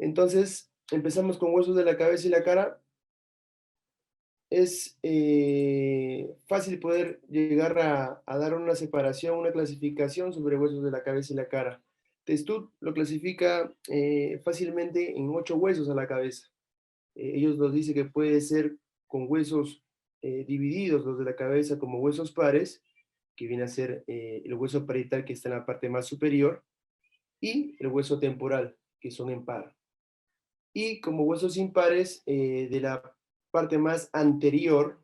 Entonces, empezamos con huesos de la cabeza y la cara. Es fácil poder llegar a dar una separación, una clasificación sobre huesos de la cabeza y la cara. Testud lo clasifica fácilmente en 8 huesos a la cabeza. Ellos nos dicen que puede ser con huesos divididos, los de la cabeza, como huesos pares, que viene a ser el hueso parietal que está en la parte más superior, y el hueso temporal, que son en par. Y como huesos impares, de la parte más anterior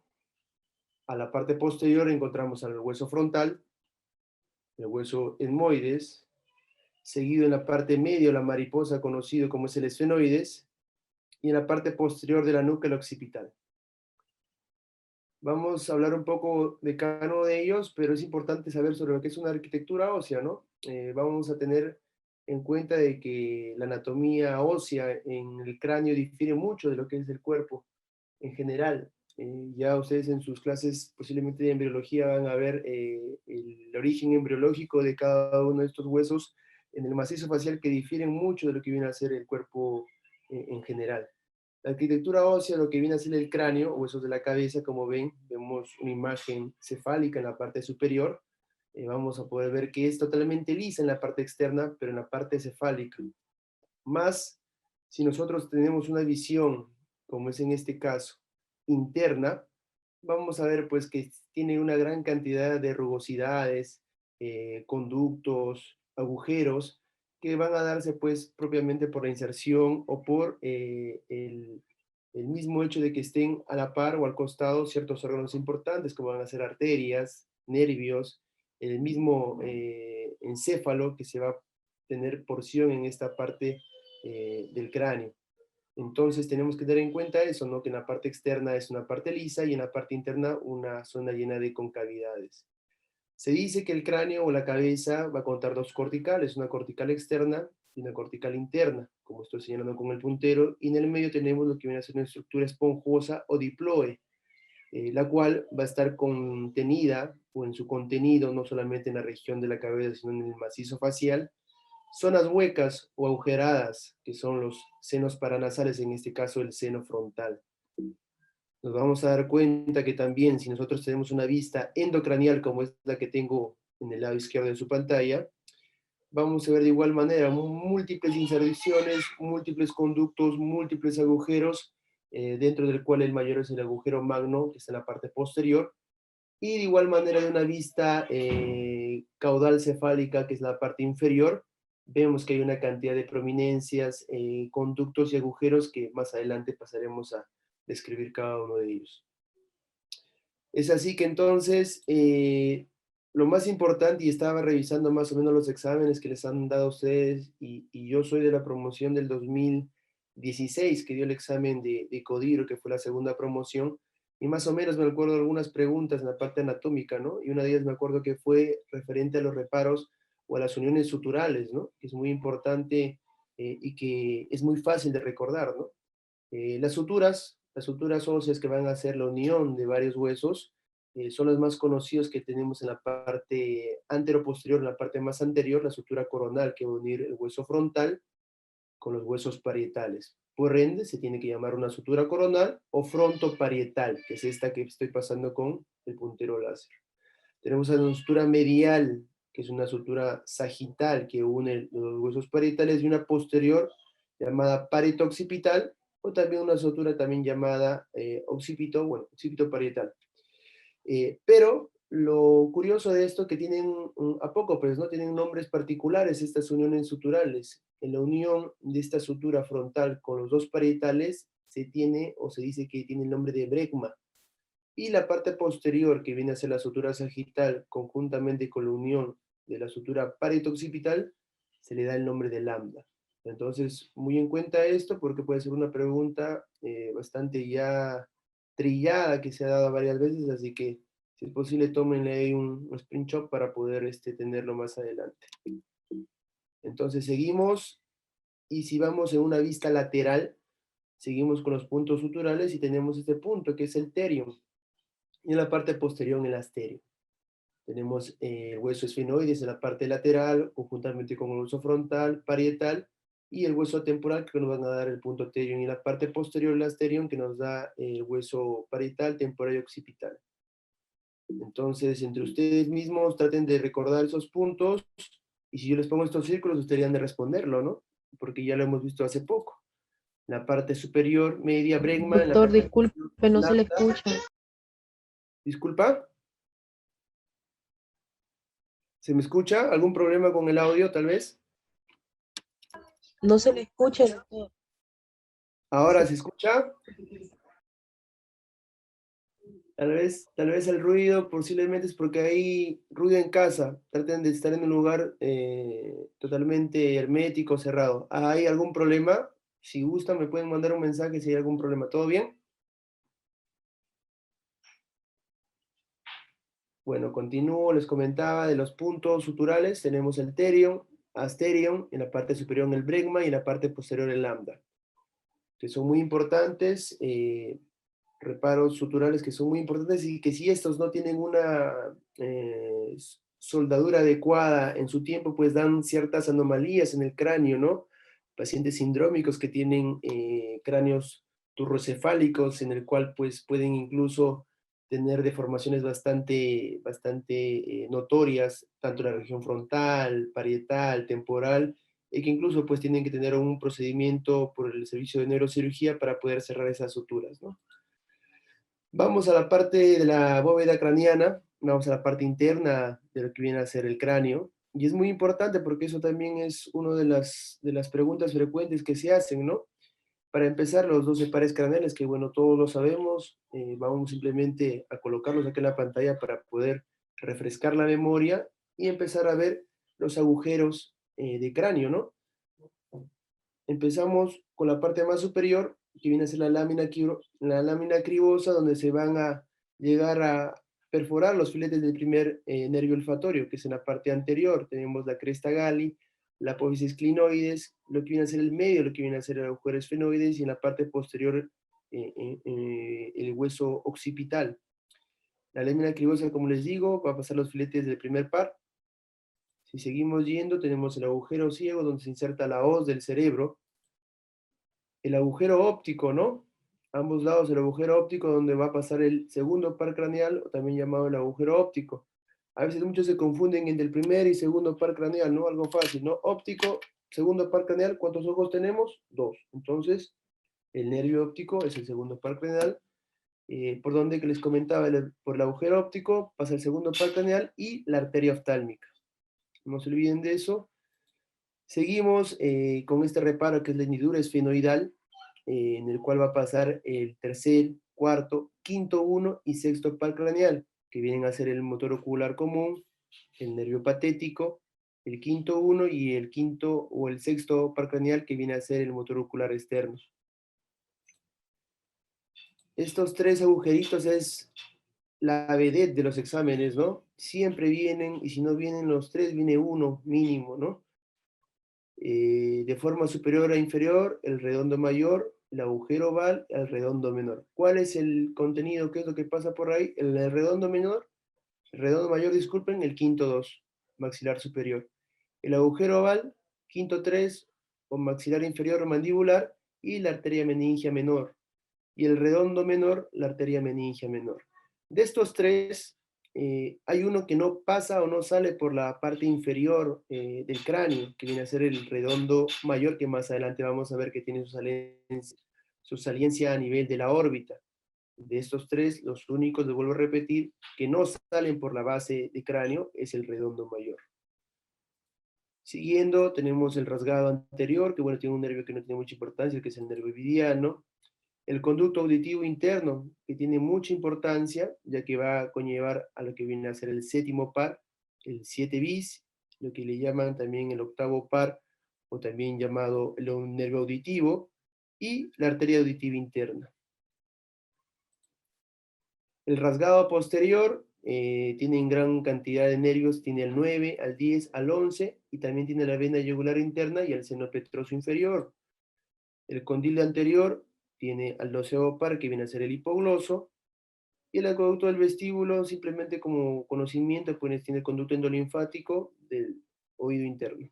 a la parte posterior encontramos al hueso frontal, el hueso etmoides, seguido en la parte medio la mariposa conocido como es el esfenoides, y en la parte posterior de la nuca el occipital. Vamos a hablar un poco de cada uno de ellos, pero es importante saber sobre lo que es una arquitectura ósea, ¿no? Vamos a tener en cuenta de que la anatomía ósea en el cráneo difiere mucho de lo que es el cuerpo en general. Ya ustedes en sus clases posiblemente de embriología van a ver el origen embriológico de cada uno de estos huesos en el macizo facial que difieren mucho de lo que viene a ser el cuerpo en general. La arquitectura ósea, lo que viene a ser el cráneo, huesos de la cabeza, como ven, vemos una imagen cefálica en la parte superior. Vamos a poder ver que es totalmente lisa en la parte externa, pero en la parte cefálica. Más si nosotros tenemos una visión, como es en este caso, interna, vamos a ver pues que tiene una gran cantidad de rugosidades, conductos, agujeros, que van a darse pues propiamente por la inserción o por el mismo hecho de que estén a la par o al costado ciertos órganos importantes, como van a ser arterias, nervios, el mismo encéfalo que se va a tener porción en esta parte del cráneo. Entonces tenemos que tener en cuenta eso, ¿no? Que en la parte externa es una parte lisa y en la parte interna una zona llena de concavidades. Se dice que el cráneo o la cabeza va a contar dos corticales, una cortical externa y una cortical interna, como estoy señalando con el puntero, y en el medio tenemos lo que viene a ser una estructura esponjosa o diploe, la cual va a estar contenida o en su contenido no solamente en la región de la cabeza, sino en el macizo facial, zonas huecas o agujeradas, que son los senos paranasales, en este caso el seno frontal. Nos vamos a dar cuenta que también si nosotros tenemos una vista endocranial como es la que tengo en el lado izquierdo de su pantalla, vamos a ver de igual manera múltiples inserciones, múltiples conductos, múltiples agujeros, dentro del cual el mayor es el agujero magno, que está en la parte posterior, y de igual manera de una vista caudal cefálica, que es la parte inferior, vemos que hay una cantidad de prominencias, conductos y agujeros que más adelante pasaremos a describir cada uno de ellos. Es así que entonces, lo más importante, y estaba revisando más o menos los exámenes que les han dado a ustedes, y yo soy de la promoción del 2016, que dio el examen de Codiro, que fue la segunda promoción, y más o menos me acuerdo de algunas preguntas en la parte anatómica, ¿no? Y una de ellas me acuerdo que fue referente a los reparos o a las uniones suturales, ¿no? Que es muy importante y que es muy fácil de recordar, ¿no? Las suturas óseas que van a hacer la unión de varios huesos, son los más conocidos que tenemos en la parte anteroposterior, en la parte más anterior, la sutura coronal que va a unir el hueso frontal con los huesos parietales. Por ende, se tiene que llamar una sutura coronal o frontoparietal, que es esta que estoy pasando con el puntero láser. Tenemos una sutura medial, que es una sutura sagital que une los huesos parietales, y una posterior llamada parieto occipital, o también una sutura también llamada occipito, bueno, occipito parietal. Pero lo curioso de esto que tienen apócopes, ¿no? Tienen nombres particulares estas uniones suturales. En la unión de esta sutura frontal con los dos parietales se tiene o se dice que tiene el nombre de brecma. Y la parte posterior, que viene a ser la sutura sagital, conjuntamente con la unión de la sutura parieto-occipital, se le da el nombre de lambda. Entonces, muy en cuenta esto, porque puede ser una pregunta bastante ya trillada que se ha dado varias veces, así que si es posible, tómenle ahí un screenshot para poder tenerlo más adelante. Entonces, seguimos, y si vamos en una vista lateral, seguimos con los puntos suturales y tenemos este punto que es el terium, y en la parte posterior el asterio. Tenemos el hueso esfenoides en la parte lateral, conjuntamente con el hueso frontal, parietal, y el hueso temporal que nos van a dar el punto terion, y la parte posterior el asterion que nos da el hueso parietal, temporal y occipital. Entonces, entre ustedes mismos traten de recordar esos puntos, y si yo les pongo estos círculos, ustedes han de responderlo, ¿no? Porque ya lo hemos visto hace poco. La parte superior, media, bregma, en la Doctor, parte disculpe, inferior, no se le lambda. escucha. Disculpa, ¿se me escucha? ¿Algún problema con el audio, tal vez? No se le escucha, doctor. ¿Ahora se escucha? Tal vez el ruido posiblemente es porque hay ruido en casa. Traten de estar en un lugar totalmente hermético, cerrado. ¿Hay algún problema? Si gustan, me pueden mandar un mensaje si hay algún problema. ¿Todo bien? Bueno, continúo, les comentaba de los puntos suturales. Tenemos el terion, asterion, en la parte superior el bregma y en la parte posterior el lambda, que son muy importantes. Reparos suturales que son muy importantes y que si estos no tienen una soldadura adecuada en su tiempo, pues dan ciertas anomalías en el cráneo, ¿no? Pacientes sindrómicos que tienen cráneos turrocefálicos, en el cual pues pueden incluso tener deformaciones bastante notorias, tanto en la región frontal, parietal, temporal, y que incluso pues tienen que tener un procedimiento por el servicio de neurocirugía para poder cerrar esas suturas, ¿no? Vamos a la parte de la bóveda craneana, vamos a la parte interna de lo que viene a ser el cráneo, y es muy importante porque eso también es una de las preguntas frecuentes que se hacen, ¿no? Para empezar, los 12 pares craneales, que bueno, todos lo sabemos, vamos simplemente a colocarlos aquí en la pantalla para poder refrescar la memoria y empezar a ver los agujeros de cráneo, ¿no? Empezamos con la parte más superior, que viene a ser la lámina cribosa, donde se van a llegar a perforar los filetes del primer nervio olfatorio, que es en la parte anterior. Tenemos la cresta gali, la apófisis clinoides, lo que viene a ser el medio, lo que viene a ser el agujero esfenoides, y en la parte posterior el hueso occipital. La lámina cribosa, como les digo, va a pasar los filetes del primer par. Si seguimos yendo, tenemos el agujero ciego, donde se inserta la hoz del cerebro, el agujero óptico, ¿no? Ambos lados el agujero óptico donde va a pasar el segundo par craneal, o también llamado el agujero óptico. A veces muchos se confunden entre el primer y segundo par craneal, ¿no? Algo fácil, ¿no? Óptico, segundo par craneal, ¿cuántos ojos tenemos? Dos. Entonces, el nervio óptico es el segundo par craneal, por donde que les comentaba, por el agujero óptico pasa el segundo par craneal y la arteria oftálmica. No se olviden de eso. Seguimos con este reparo que es la hendidura esfenoidal, en el cual va a pasar el tercer, cuarto, quinto uno y sexto par craneal, que vienen a ser el motor ocular común, el nervio patético, el quinto uno y el quinto o el sexto par craneal, que viene a ser el motor ocular externo. Estos tres agujeritos es la vedette de los exámenes, ¿no? Siempre vienen, y si no vienen los tres, viene uno mínimo, ¿no? De forma superior a inferior, el redondo mayor, el agujero oval, el redondo menor. ¿Cuál es el contenido? ¿Qué es lo que pasa por ahí? El redondo menor, el redondo mayor, disculpen, el quinto 2, maxilar superior. El agujero oval, quinto 3, o maxilar inferior o mandibular, y la arteria meningia menor. Y el redondo menor, la arteria meningia menor. De estos tres, hay uno que no pasa o no sale por la parte inferior del cráneo, que viene a ser el redondo mayor, que más adelante vamos a ver que tiene su saliencia a nivel de la órbita. De estos tres, los únicos, les vuelvo a repetir, que no salen por la base de cráneo es el redondo mayor. Siguiendo, tenemos el rasgado anterior, que bueno, tiene un nervio que no tiene mucha importancia, que es el nervio ovidiano. El conducto auditivo interno, que tiene mucha importancia, ya que va a conllevar a lo que viene a ser el séptimo par, el 7 bis, lo que le llaman también el octavo par, o también llamado el nervio auditivo, y la arteria auditiva interna. El rasgado posterior tiene gran cantidad de nervios, tiene el 9, al 10, al 11, y también tiene la vena yugular interna y el seno petroso inferior. El condilo anterior tiene al doceavo par, que viene a ser el hipogloso, y el acueducto del vestíbulo, simplemente como conocimiento, pues tiene el conducto endolinfático del oído interno.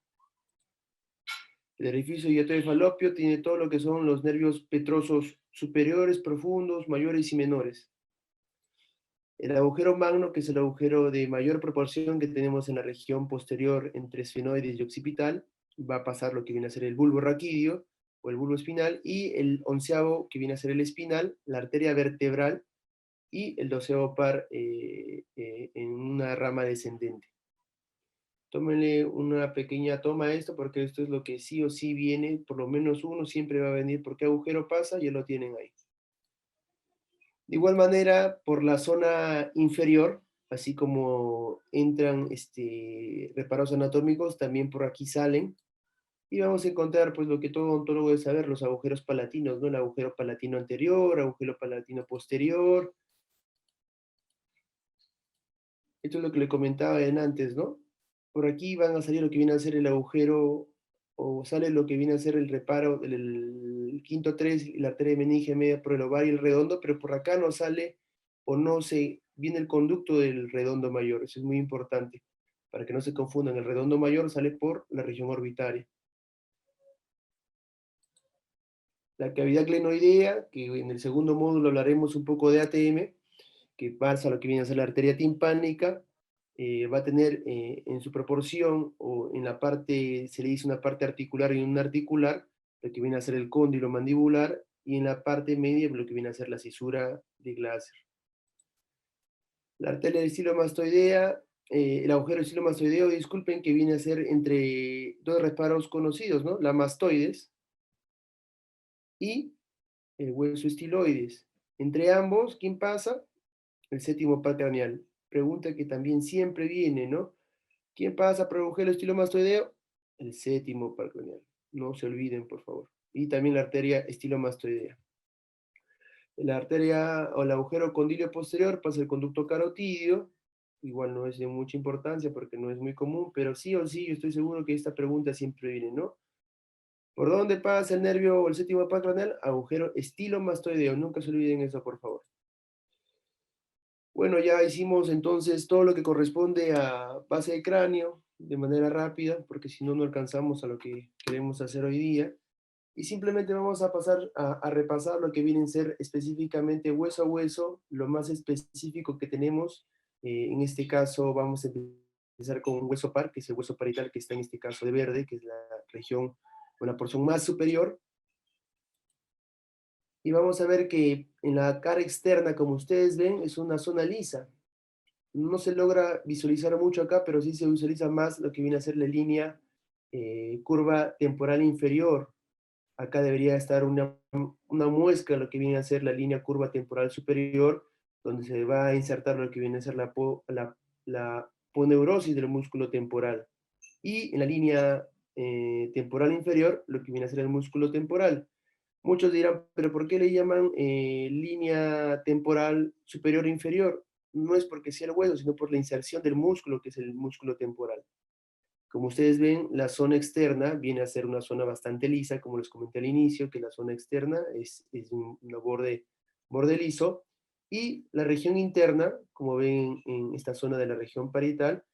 El orificio dilatorio falopio tiene todo lo que son los nervios petrosos superiores, profundos, mayores y menores. El agujero magno, que es el agujero de mayor proporción que tenemos en la región posterior entre esfenoides y occipital, va a pasar lo que viene a ser el bulbo raquídeo o el bulbo espinal, y el onceavo, que viene a ser el espinal, la arteria vertebral, y el doceavo par en una rama descendente. Tómenle una pequeña toma a esto, porque esto es lo que sí o sí viene, por lo menos uno siempre va a venir, porque agujero pasa, ya lo tienen ahí. De igual manera, por la zona inferior, así como entran reparos anatómicos, también por aquí salen, y vamos a encontrar pues lo que todo odontólogo debe saber, los agujeros palatinos, ¿no? El agujero palatino anterior, agujero palatino posterior. Esto es lo que le comentaba en antes, ¿no? Por aquí van a salir lo que viene a ser el agujero, o sale lo que viene a ser el reparo del quinto 3 y la arteria meningia media por el ovario y el redondo, pero por acá no sale o no se viene el conducto del redondo mayor. Eso es muy importante, para que no se confundan. El redondo mayor sale por la región orbitaria. La cavidad glenoidea, que en el segundo módulo hablaremos un poco de ATM, que pasa a lo que viene a ser la arteria timpánica, va a tener en su proporción, o en la parte, se le dice una parte articular y una articular, lo que viene a ser el cóndilo mandibular, y en la parte media lo que viene a ser la cisura de Glaser. La arteria del estilomastoidea, el agujero estilomastoideo, disculpen, que viene a ser entre dos reparos conocidos, ¿no? La mastoides y el hueso estiloides. Entre ambos, ¿quién pasa? El séptimo par craneal. Pregunta que también siempre viene, ¿no? ¿Quién pasa por el agujero estilomastoideo? El séptimo par craneal. No se olviden, por favor. Y también la arteria estilomastoidea. La arteria o el agujero condilio posterior pasa el conducto carotidio. Igual no es de mucha importancia porque no es muy común, pero sí o sí, yo estoy seguro que esta pregunta siempre viene, ¿no? ¿Por dónde pasa el nervio o el séptimo par craneal? Agujero estilomastoideo. Nunca se olviden eso, por favor. Bueno, ya hicimos entonces todo lo que corresponde a base de cráneo de manera rápida, porque si no, no alcanzamos a lo que queremos hacer hoy día. Y simplemente vamos a pasar a repasar lo que viene a ser específicamente hueso a hueso, lo más específico que tenemos. En este caso vamos a empezar con un hueso par, que es el hueso parietal, que está en este caso de verde, que es la región o la porción más superior. Y vamos a ver que en la cara externa, como ustedes ven, es una zona lisa. No se logra visualizar mucho acá, pero sí se visualiza más lo que viene a ser la línea curva temporal inferior. Acá debería estar una muesca de lo que viene a ser la línea curva temporal superior, donde se va a insertar lo que viene a ser la poneurosis del músculo temporal. Y en la línea temporal inferior, lo que viene a ser el músculo temporal. Muchos dirán, pero ¿por qué le llaman línea temporal superior e inferior? No es porque sea el hueso, sino por la inserción del músculo, que es el músculo temporal. Como ustedes ven, la zona externa viene a ser una zona bastante lisa, como les comenté al inicio, que la zona externa es un borde liso, y la región interna, como ven en esta zona de la región parietal,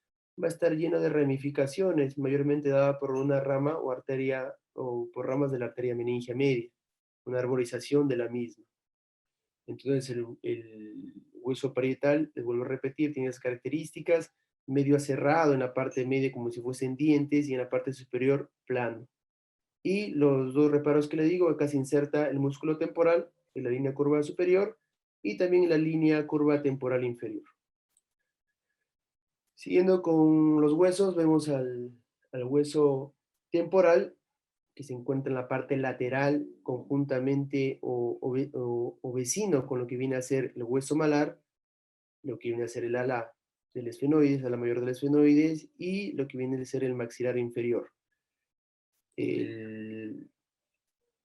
va a estar llena de ramificaciones, mayormente dada por una rama o arteria, o por ramas de la arteria meningia media, una arborización de la misma. Entonces el hueso parietal, les vuelvo a repetir, tiene esas características, medio aserrado en la parte media como si fuesen dientes, y en la parte superior plano. Y los dos reparos que le digo, acá se inserta el músculo temporal en la línea curva superior y también en la línea curva temporal inferior. Siguiendo con los huesos, vemos al hueso temporal, que se encuentra en la parte lateral conjuntamente o vecino con lo que viene a ser el hueso malar, lo que viene a ser el ala del esfenoides, ala mayor del esfenoides, y lo que viene a ser el maxilar inferior. El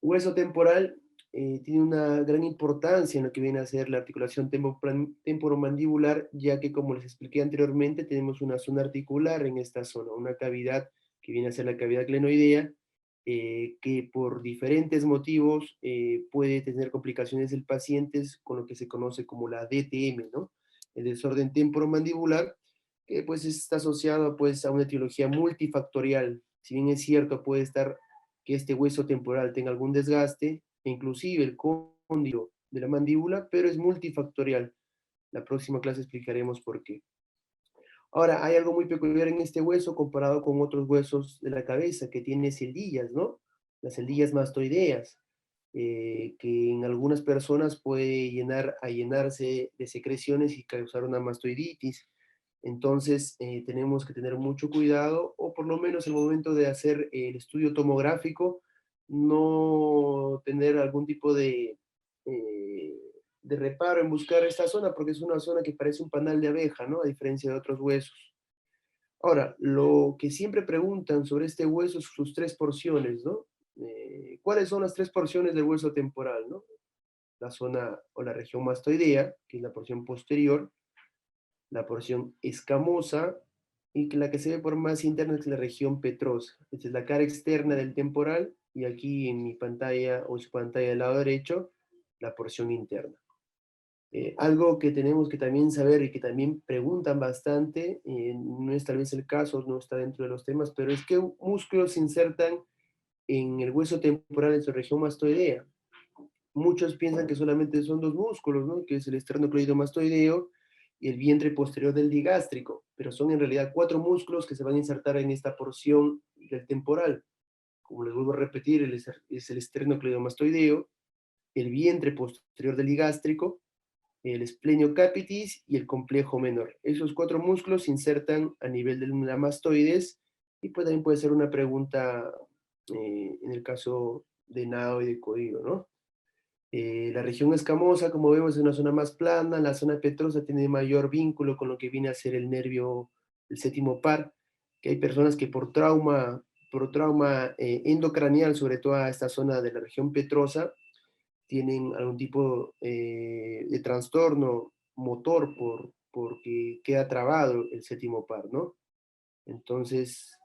hueso temporal tiene una gran importancia en lo que viene a ser la articulación temporomandibular, ya que, como les expliqué anteriormente, tenemos una zona articular en esta zona, una cavidad que viene a ser la cavidad glenoidea, que por diferentes motivos puede tener complicaciones del paciente con lo que se conoce como la DTM, ¿no? El desorden temporomandibular, que pues está asociado pues a una etiología multifactorial. Si bien es cierto, puede estar que este hueso temporal tenga algún desgaste, e inclusive el cóndilo de la mandíbula, pero es multifactorial. La próxima clase explicaremos por qué. Ahora, hay algo muy peculiar en este hueso comparado con otros huesos de la cabeza, que tiene celdillas, ¿no? Las celdillas mastoideas, que en algunas personas puede llenarse de secreciones y causar una mastoiditis. Entonces, tenemos que tener mucho cuidado, o por lo menos el momento de hacer el estudio tomográfico, no tener algún tipo eh, de reparo en buscar esta zona, porque es una zona que parece un panal de abeja, ¿no? A diferencia de otros huesos. Ahora, lo que siempre preguntan sobre este hueso es sus tres porciones, ¿no? ¿Cuáles son las tres porciones del hueso temporal, no? La zona o la región mastoidea, que es la porción posterior, la porción escamosa, y que la que se ve por más interna es la región petrosa. Esta es la cara externa del temporal, y aquí en mi pantalla o su pantalla del lado derecho, la porción interna. Algo que tenemos que también saber y que también preguntan bastante, no es tal vez el caso, no está dentro de los temas, pero es qué músculos se insertan en el hueso temporal en su región mastoidea. Muchos piensan que solamente son dos músculos, ¿no? Que es el esternocleidomastoideo y el vientre posterior del digástrico, pero son en realidad cuatro músculos que se van a insertar en esta porción del temporal. Como les vuelvo a repetir, es el esternocleidomastoideo, el vientre posterior del digástrico, el esplenio capitis y el complejo menor. Esos cuatro músculos se insertan a nivel de la mastoides, y pues también puede ser una pregunta en el caso de nado y de código, ¿no? La región escamosa, como vemos, es una zona más plana. La zona petrosa tiene mayor vínculo con lo que viene a ser el nervio, el séptimo par, que hay personas que por trauma endocraneal, sobre todo a esta zona de la región petrosa, tienen algún tipo de trastorno motor porque queda trabado el séptimo par, ¿no? Entonces,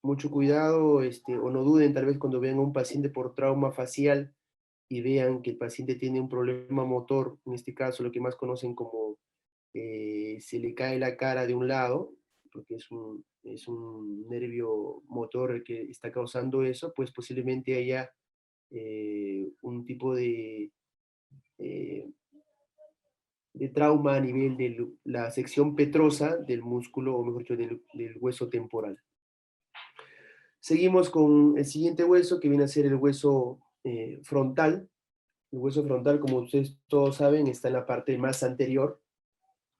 mucho cuidado, o no duden tal vez cuando vean a un paciente por trauma facial y vean que el paciente tiene un problema motor, en este caso lo que más conocen como se le cae la cara de un lado, porque es un nervio motor el que está causando eso, pues posiblemente haya un tipo eh, de trauma a nivel de la sección petrosa del músculo, o mejor dicho, del hueso temporal. Seguimos con el siguiente hueso, que viene a ser el hueso frontal. El hueso frontal, como ustedes todos saben, está en la parte más anterior.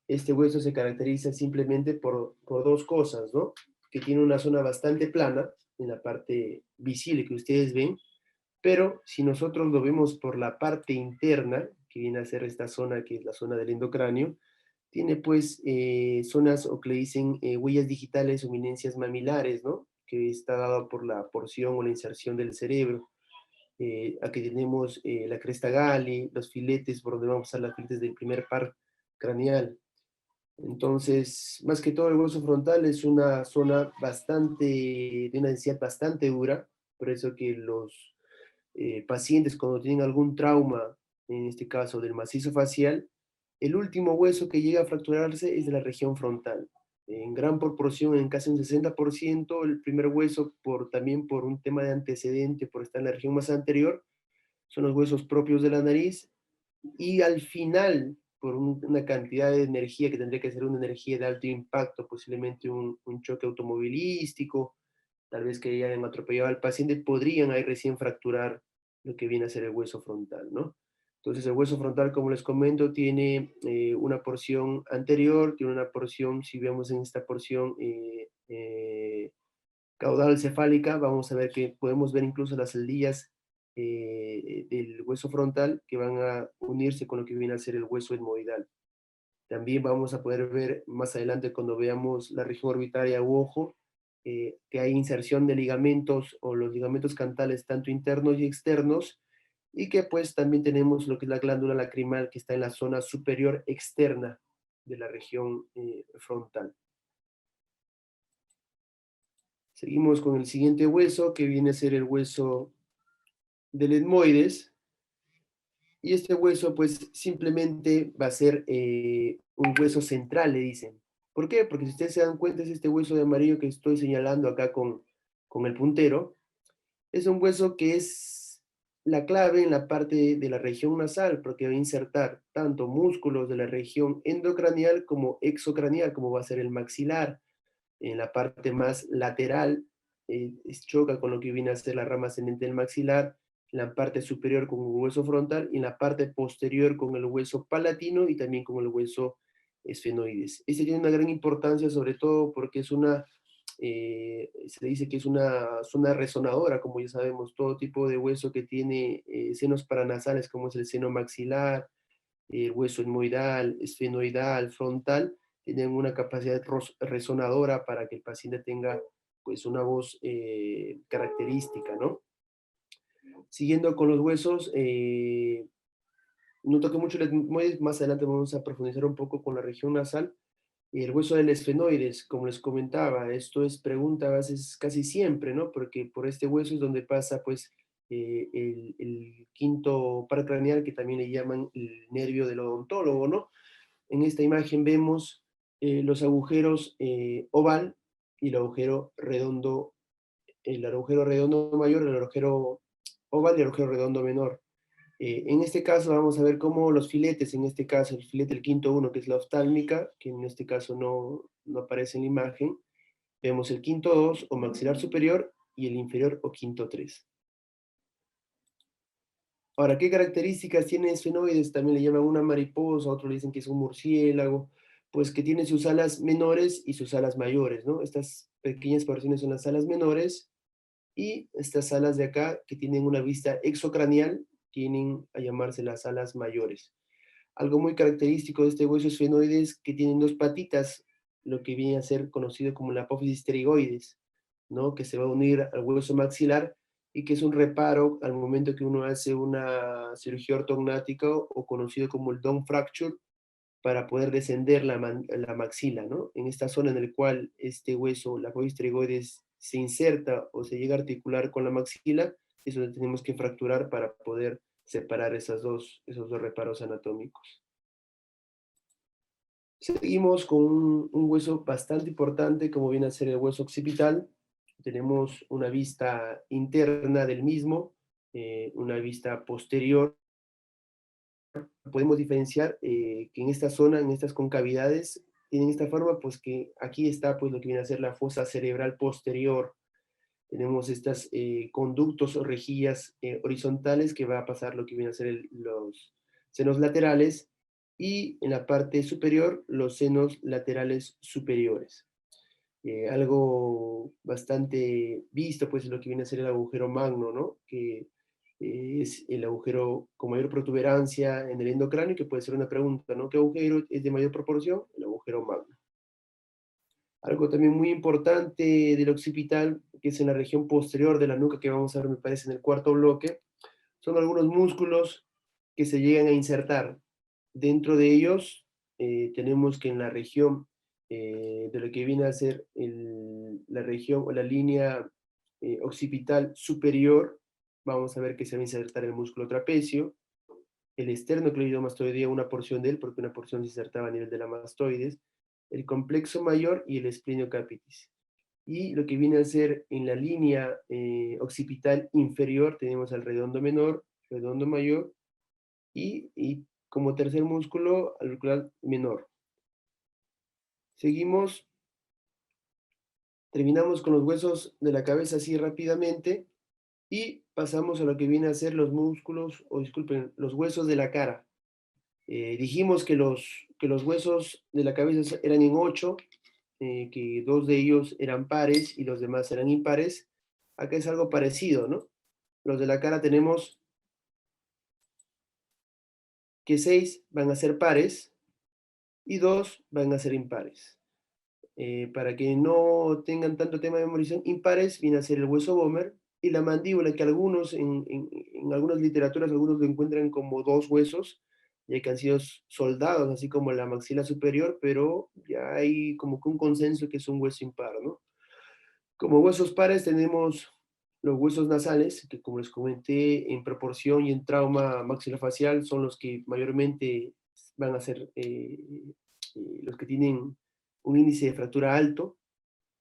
Este hueso se caracteriza simplemente por dos cosas, ¿no? Que tiene una zona bastante plana en la parte visible que ustedes ven, pero si nosotros lo vemos por la parte interna, que viene a ser esta zona, que es la zona del endocráneo, tiene pues zonas, o que le dicen huellas digitales o eminencias mamilares, ¿no? Que está dado por la porción o la inserción del cerebro. Aquí tenemos la cresta Gali, los filetes, por donde vamos a las filetes del primer par craneal. Entonces, más que todo, el hueso frontal es una zona de una densidad bastante dura, por eso que los pacientes, cuando tienen algún trauma, en este caso del macizo facial, el último hueso que llega a fracturarse es de la región frontal. En gran proporción, en casi un 60%, el primer hueso, también por un tema de antecedente, por estar en la región más anterior, son los huesos propios de la nariz, y al final, por una cantidad de energía que tendría que ser una energía de alto impacto, posiblemente un choque automovilístico, tal vez que hayan atropellado al paciente, podrían ahí recién fracturar lo que viene a ser el hueso frontal, ¿no? Entonces el hueso frontal, como les comento, tiene una porción anterior, tiene una porción, si vemos en esta porción caudal cefálica, vamos a ver que podemos ver incluso las celdillas del hueso frontal que van a unirse con lo que viene a ser el hueso etmoidal. También vamos a poder ver más adelante, cuando veamos la región orbitaria u ojo, que hay inserción de ligamentos, o los ligamentos cantales tanto internos y externos, y que pues también tenemos lo que es la glándula lacrimal, que está en la zona superior externa de la región frontal. Seguimos con el siguiente hueso, que viene a ser el hueso del etmoides, y este hueso pues simplemente va a ser un hueso central, le dicen. ¿Por qué? Porque si ustedes se dan cuenta, es este hueso de amarillo que estoy señalando acá con el puntero. Es un hueso que es la clave en la parte de la región nasal, porque va a insertar tanto músculos de la región endocranial como exocranial, como va a ser el maxilar, en la parte más lateral, choca con lo que viene a ser la rama ascendente del maxilar, en la parte superior con el hueso frontal y en la parte posterior con el hueso palatino y también con el hueso esfenoides. Este tiene una gran importancia, sobre todo porque es se dice que es una zona resonadora, como ya sabemos, todo tipo de hueso que tiene senos paranasales, como es el seno maxilar, el hueso etmoidal, esfenoidal, frontal, tienen una capacidad resonadora para que el paciente tenga pues una voz característica, ¿no? Siguiendo con los huesos, no toqué mucho el etmoides, más adelante vamos a profundizar un poco con la región nasal. El hueso del esfenoides, como les comentaba, esto es pregunta a veces casi siempre, ¿no? Porque por este hueso es donde pasa, pues, el quinto par craneal, que también le llaman el nervio del odontólogo, ¿no? En esta imagen vemos los agujeros oval y el agujero redondo mayor, el agujero oval y el agujero redondo menor. En este caso vamos a ver cómo los filetes, en este caso el filete del quinto uno, que es la oftálmica, que en este caso no aparece en la imagen, vemos el quinto 2 o maxilar superior y el inferior o quinto 3. Ahora, ¿qué características tiene esfenoides? También le llaman una mariposa, otros le dicen que es un murciélago, pues que tiene sus alas menores y sus alas mayores, ¿no? Estas pequeñas porciones son las alas menores y estas alas de acá, que tienen una vista exocranial, tienen a llamarse las alas mayores. Algo muy característico de este hueso esfenoide es que tienen dos patitas, lo que viene a ser conocido como la apófisis pterigoides, ¿no? Que se va a unir al hueso maxilar y que es un reparo al momento que uno hace una cirugía ortognática o conocido como el Dome Fracture para poder descender la maxila, ¿no? En esta zona en la cual este hueso, la apófisis pterigoides, se inserta o se llega a articular con la maxila, es donde tenemos que fracturar para poder separar esos dos reparos anatómicos. Seguimos con un hueso bastante importante, como viene a ser el hueso occipital. Tenemos una vista interna del mismo, una vista posterior. Podemos diferenciar que en esta zona, en estas concavidades, tienen esta forma, pues que aquí está pues lo que viene a ser la fosa cerebral posterior. Tenemos estos conductos o rejillas horizontales que va a pasar lo que viene a ser los senos laterales y en la parte superior los senos laterales superiores. Algo bastante visto pues es lo que viene a ser el agujero magno, ¿no? Que es el agujero con mayor protuberancia en el endocráneo, que puede ser una pregunta, ¿no? ¿Qué agujero es de mayor proporción? El agujero magno. Algo también muy importante del occipital, que es en la región posterior de la nuca, que vamos a ver, me parece, en el cuarto bloque, son algunos músculos que se llegan a insertar. Dentro de ellos, tenemos que en la región de lo que viene a ser la región o la línea occipital superior, vamos a ver que se va a insertar el músculo trapecio, el esternocleidomastoideo, una porción de él, porque una porción se insertaba a nivel de la mastoides, el complexo mayor y el esplenio capitis. Y lo que viene a ser en la línea occipital inferior, tenemos al redondo menor, redondo mayor, y como tercer músculo, al auricular menor. Seguimos, terminamos con los huesos de la cabeza así rápidamente, y pasamos a lo que viene a ser los músculos, o disculpen, los huesos de la cara. Dijimos que los huesos de la cabeza eran en 8, que 2 de ellos eran pares y los demás eran impares. Acá es algo parecido, ¿no? Los de la cara tenemos que 6 van a ser pares y 2 van a ser impares. Para que no tengan tanto tema de memorización, impares viene a ser el hueso Bomer y la mandíbula, que algunos, en algunas literaturas, algunos lo encuentran como dos huesos, ya que han sido soldados, así como la maxila superior, pero ya hay como que un consenso que es un hueso impar, ¿no? Como huesos pares tenemos los huesos nasales, que como les comenté, en proporción y en trauma maxilofacial son los que mayormente van a ser los que tienen un índice de fractura alto,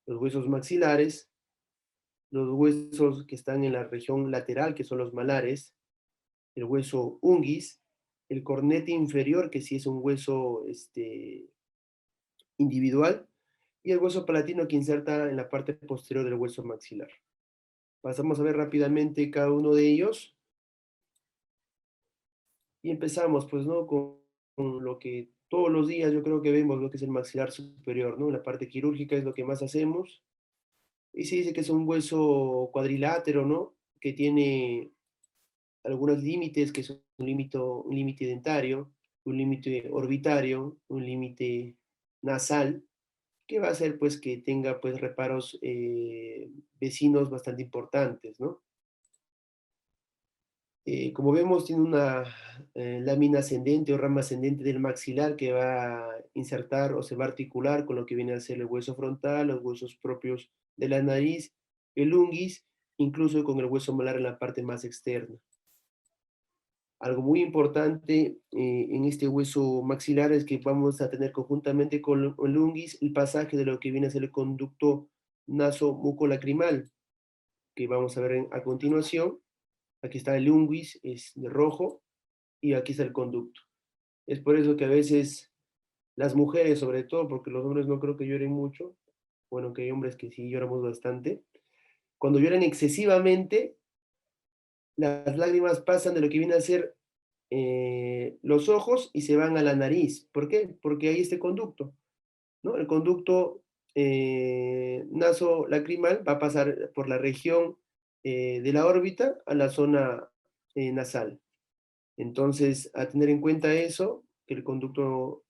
los huesos maxilares, los huesos que están en la región lateral, que son los malares, el hueso unguis, el cornete inferior, que sí es un hueso individual, y el hueso palatino que inserta en la parte posterior del hueso maxilar. Pasamos a ver rápidamente cada uno de ellos y empezamos, pues, ¿no? Con lo que todos los días yo creo que vemos, lo que es el maxilar superior, ¿no? La parte quirúrgica es lo que más hacemos. Y se dice que es un hueso cuadrilátero, ¿no? Que tiene algunos límites, que son un límite dentario, un límite orbitario, un límite nasal, que va a hacer pues que tenga pues reparos vecinos bastante importantes, ¿no? Como vemos, tiene una lámina ascendente o rama ascendente del maxilar que va a insertar o se va a articular con lo que viene a ser el hueso frontal, los huesos propios de la nariz, el unguis, incluso con el hueso molar en la parte más externa. Algo muy importante en este hueso maxilar es que vamos a tener conjuntamente con el unguis el pasaje de lo que viene a ser el conducto naso-mucolacrimal, que vamos a ver a continuación. Aquí está el unguis, es de rojo, y aquí está el conducto. Es por eso que a veces las mujeres, sobre todo, porque los hombres no creo que lloren mucho, bueno, que hay hombres que sí lloramos bastante, cuando lloran excesivamente, las lágrimas pasan de lo que viene a ser los ojos y se van a la nariz. ¿Por qué? Porque hay este conducto, ¿no? El conducto nasolacrimal va a pasar por la región de la órbita a la zona nasal. Entonces, a tener en cuenta eso, que el conducto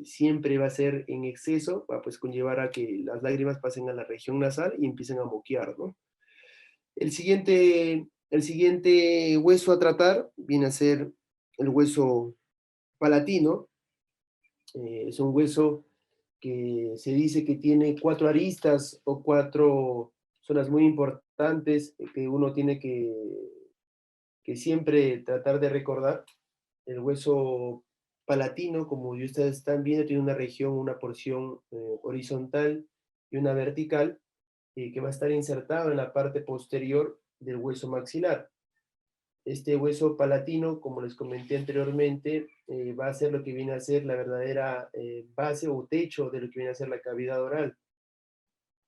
siempre va a ser en exceso, va pues conllevar a que las lágrimas pasen a la región nasal y empiecen a moquear, ¿no? El siguiente hueso a tratar viene a ser el hueso palatino. Es un hueso que se dice que tiene 4 aristas o 4 zonas muy importantes que uno tiene que siempre tratar de recordar. El hueso palatino, como ustedes están viendo, tiene una región, una porción horizontal y una vertical que va a estar insertado en la parte posterior del hueso maxilar. Este hueso palatino, como les comenté anteriormente, va a ser lo que viene a ser la verdadera base o techo de lo que viene a ser la cavidad oral.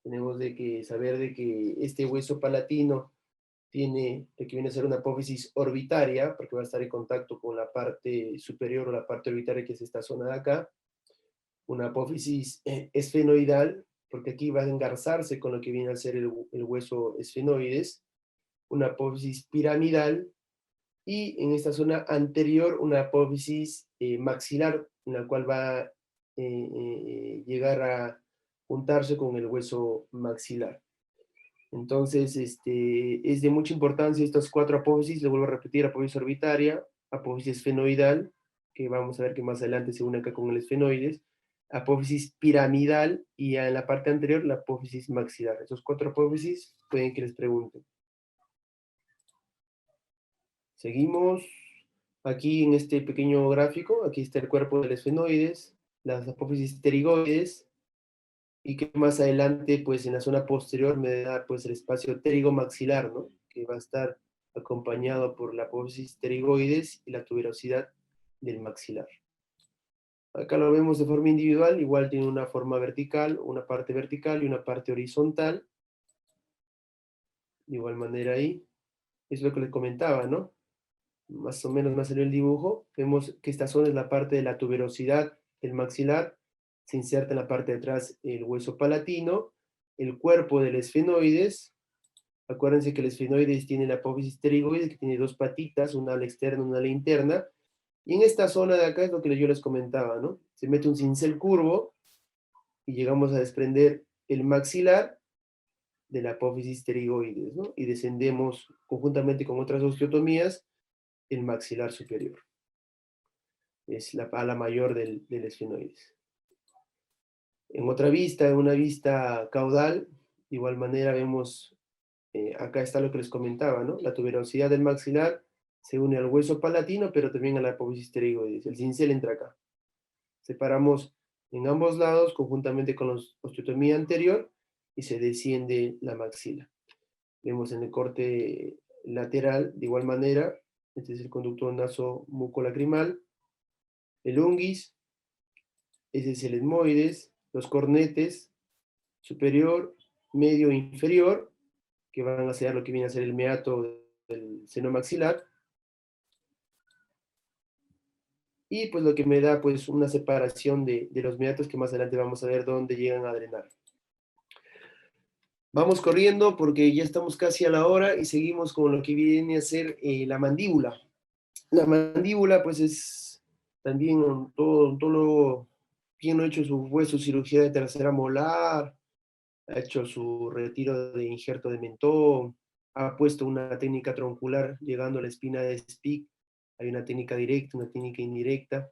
Tenemos de que saber de que este hueso palatino tiene lo que viene a ser una apófisis orbitaria, porque va a estar en contacto con la parte superior o la parte orbitaria, que es esta zona de acá, una apófisis esfenoidal, porque aquí va a engarzarse con lo que viene a ser el hueso esfenoides, una apófisis piramidal, y en esta zona anterior una apófisis maxilar, en la cual va a llegar a juntarse con el hueso maxilar. Entonces, es de mucha importancia estas 4 apófisis, le vuelvo a repetir: apófisis orbitaria, apófisis esfenoidal, que vamos a ver que más adelante se une acá con el esfenoides, apófisis piramidal y en la parte anterior la apófisis maxilar. Esos 4 apófisis pueden que les pregunten. Seguimos aquí en este pequeño gráfico. Aquí está el cuerpo del esfenoides, las apófisis pterigoides, y que más adelante, pues en la zona posterior me da pues el espacio pterigomaxilar, ¿no? Que va a estar acompañado por la apófisis pterigoides y la tuberosidad del maxilar. Acá lo vemos de forma individual, igual tiene una forma vertical, una parte vertical y una parte horizontal. De igual manera ahí, es lo que les comentaba, ¿no? Más o menos más salió el dibujo. Vemos que esta zona es la parte de la tuberosidad del maxilar, se inserta en la parte de atrás el hueso palatino, el cuerpo del esfenoides. Acuérdense que el esfenoides tiene la apófisis pterigoides, que tiene 2 patitas, una ala externa, una ala interna. Y en esta zona de acá es lo que yo les comentaba, ¿no? Se mete un cincel curvo y llegamos a desprender el maxilar de la apófisis pterigoides, ¿no? Y descendemos conjuntamente con otras osteotomías el maxilar superior. Es la ala mayor del esfenoides. En otra vista, en una vista caudal, de igual manera vemos, acá está lo que les comentaba, ¿no? La tuberosidad del maxilar se une al hueso palatino, pero también a la apófisis pterigoides. El cincel entra acá. Separamos en ambos lados, conjuntamente con la osteotomía anterior, y se desciende la maxila. Vemos en el corte lateral, de igual manera, este es el conducto nasomucolacrimal, el unguis, ese es el etmoides, los cornetes, superior, medio e inferior, que van a ser lo que viene a ser el meato del seno maxilar, y pues lo que me da pues una separación de los meatos que más adelante vamos a ver dónde llegan a drenar. Vamos corriendo porque ya estamos casi a la hora y seguimos con lo que viene a ser la mandíbula. La mandíbula pues es también todo lo, quien no ha hecho su hueso cirugía de tercera molar, ha hecho su retiro de injerto de mentón, ha puesto una técnica troncular llegando a la espina de Spic, hay una técnica directa, una técnica indirecta.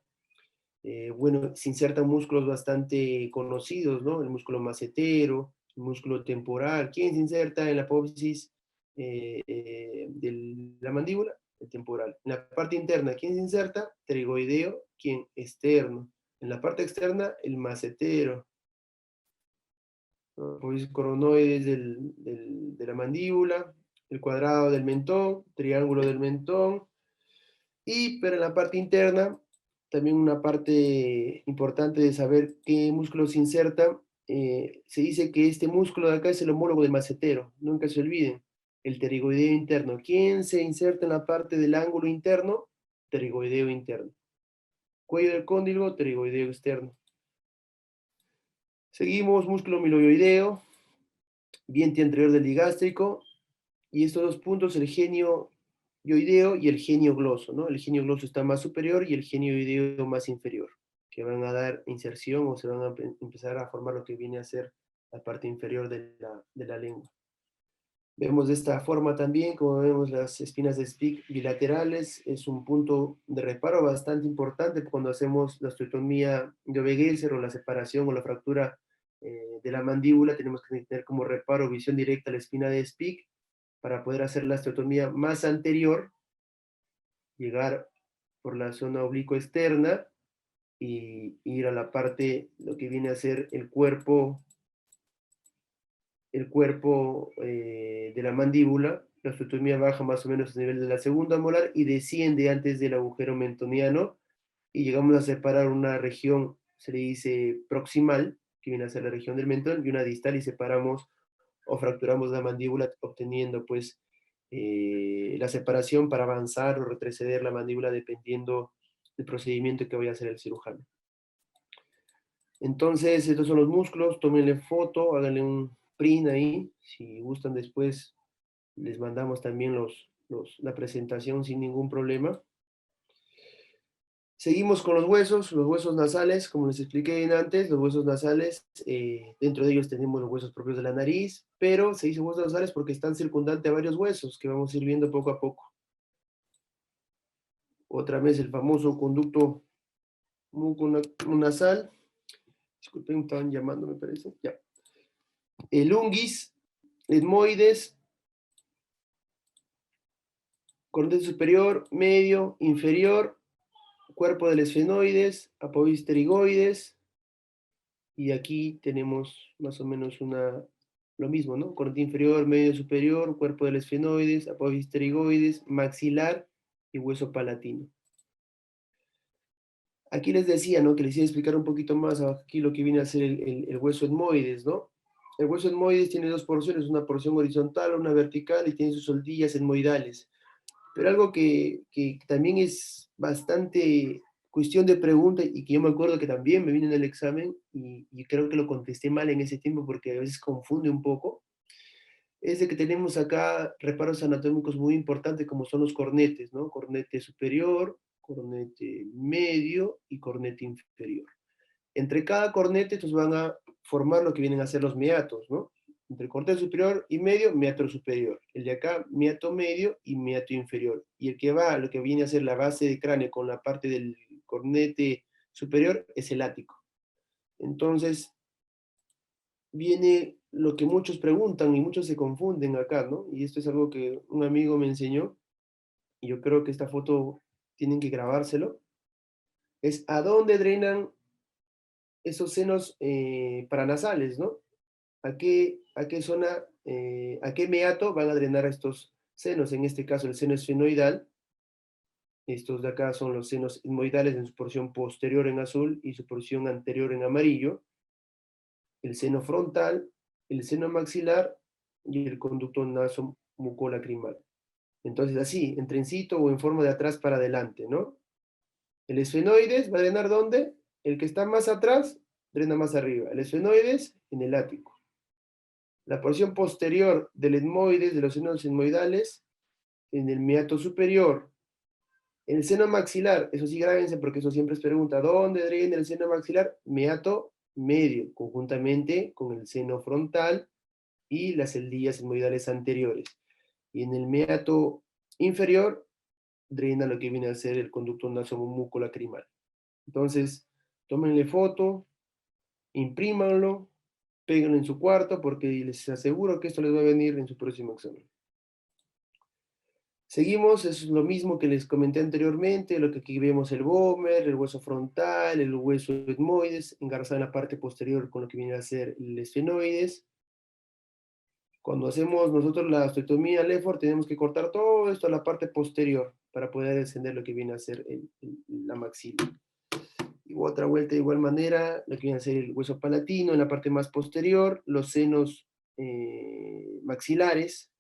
Bueno, se insertan músculos bastante conocidos, ¿no? El músculo macetero, el músculo temporal. ¿Quién se inserta en la apófisis de la mandíbula? El temporal. En la parte interna, ¿quién se inserta? Pterigoideo, ¿quién? Externo. En la parte externa, el macetero. Apófisis coronoides de la mandíbula, el cuadrado del mentón, triángulo del mentón, pero en la parte interna, también una parte importante de saber qué músculo se inserta, se dice que este músculo de acá es el homólogo del macetero, nunca se olviden, el pterigoideo interno. ¿Quién se inserta en la parte del ángulo interno? Pterigoideo interno. Cuello del cóndilo, pterigoideo externo. Seguimos, músculo miloioideo, vientre anterior del digástrico, y estos dos puntos, el genio ioideo y el genio gloso, ¿no? El genio gloso está más superior y el genio ioideo más inferior, que van a dar inserción o se van a empezar a formar lo que viene a ser la parte inferior de la lengua. Vemos de esta forma también, como vemos las espinas de Spic bilaterales, es un punto de reparo bastante importante cuando hacemos la osteotomía de Obergefell o la separación o la fractura de la mandíbula, tenemos que tener como reparo visión directa a la espina de Spic para poder hacer la osteotomía más anterior, llegar por la zona oblicuo externa y ir a la parte, lo que viene a ser el cuerpo de la mandíbula. La osteotomía baja más o menos a nivel de la segunda molar y desciende antes del agujero mentoniano y llegamos a separar una región, se le dice proximal, que viene a ser la región del mentón, y una distal y separamos o fracturamos la mandíbula obteniendo pues la separación para avanzar o retroceder la mandíbula dependiendo del procedimiento que vaya a hacer el cirujano. Entonces, estos son los músculos, tómenle foto, háganle un print ahí, si gustan después les mandamos también la presentación sin ningún problema. Seguimos con los huesos nasales, como les expliqué antes, los huesos nasales, dentro de ellos tenemos los huesos propios de la nariz, pero se dicen huesos nasales porque están circundantes a varios huesos que vamos a ir viendo poco a poco. Otra vez el famoso conducto muconasal, disculpen, me estaban llamando, me parece, ya. El unguis, etmoides, cornete superior, medio, inferior, cuerpo del esfenoides, apófisis pterigoides, y aquí tenemos más o menos lo mismo, ¿no? Cornete inferior, medio superior, cuerpo del esfenoides, apófisis pterigoides, maxilar y hueso palatino. Aquí les decía, ¿no? Que les iba a explicar un poquito más aquí lo que viene a ser el hueso etmoides, ¿no? El hueso etmoides tiene dos porciones, una porción horizontal, una vertical, y tiene sus soldillas etmoidales. Pero algo que también es bastante cuestión de pregunta y que yo me acuerdo que también me vino en el examen y creo que lo contesté mal en ese tiempo porque a veces confunde un poco, es de que tenemos acá reparos anatómicos muy importantes como son los cornetes, ¿no? Cornete superior, cornete medio y cornete inferior. Entre cada cornete estos van a formar lo que vienen a ser los meatos, ¿no? Entre cornete superior y medio, meato superior. El de acá, meato medio y meato inferior. Y el que va, lo que viene a ser la base de cráneo con la parte del cornete superior, es el ático. Entonces, viene lo que muchos preguntan y muchos se confunden acá, ¿no? Y esto es algo que un amigo me enseñó, y yo creo que esta foto tienen que grabárselo, es a dónde drenan esos senos paranasales, ¿no? a qué zona, a qué meato van a drenar estos senos. En este caso, el seno esfenoidal. Estos de acá son los senos etmoidales en su porción posterior en azul y su porción anterior en amarillo. El seno frontal, el seno maxilar y el conducto nasomucolacrimal. Entonces, así, en trencito o en forma de atrás para adelante, ¿no? El esfenoides va a drenar ¿dónde? El que está más atrás, drena más arriba. El esfenoides en el ático. La porción posterior del etmoides, de los senos etmoidales, en el meato superior. En el seno maxilar, eso sí grábense porque eso siempre es pregunta, ¿dónde drena el seno maxilar? Meato medio, conjuntamente con el seno frontal y las celdillas etmoidales anteriores. Y en el meato inferior, drena lo que viene a ser el conducto nasomucolacrimal. Entonces, tómenle foto, imprímanlo, péguenlo en su cuarto porque les aseguro que esto les va a venir en su próximo examen. Seguimos, es lo mismo que les comenté anteriormente, lo que aquí vemos el vómer, el hueso frontal, el hueso etmoides, engarzado en la parte posterior con lo que viene a ser el esfenoides. Cuando hacemos nosotros la osteotomía Lefort, tenemos que cortar todo esto a la parte posterior para poder descender lo que viene a ser la maxila. Y otra vuelta de igual manera, lo que viene a ser el hueso palatino en la parte más posterior, los senos maxilares,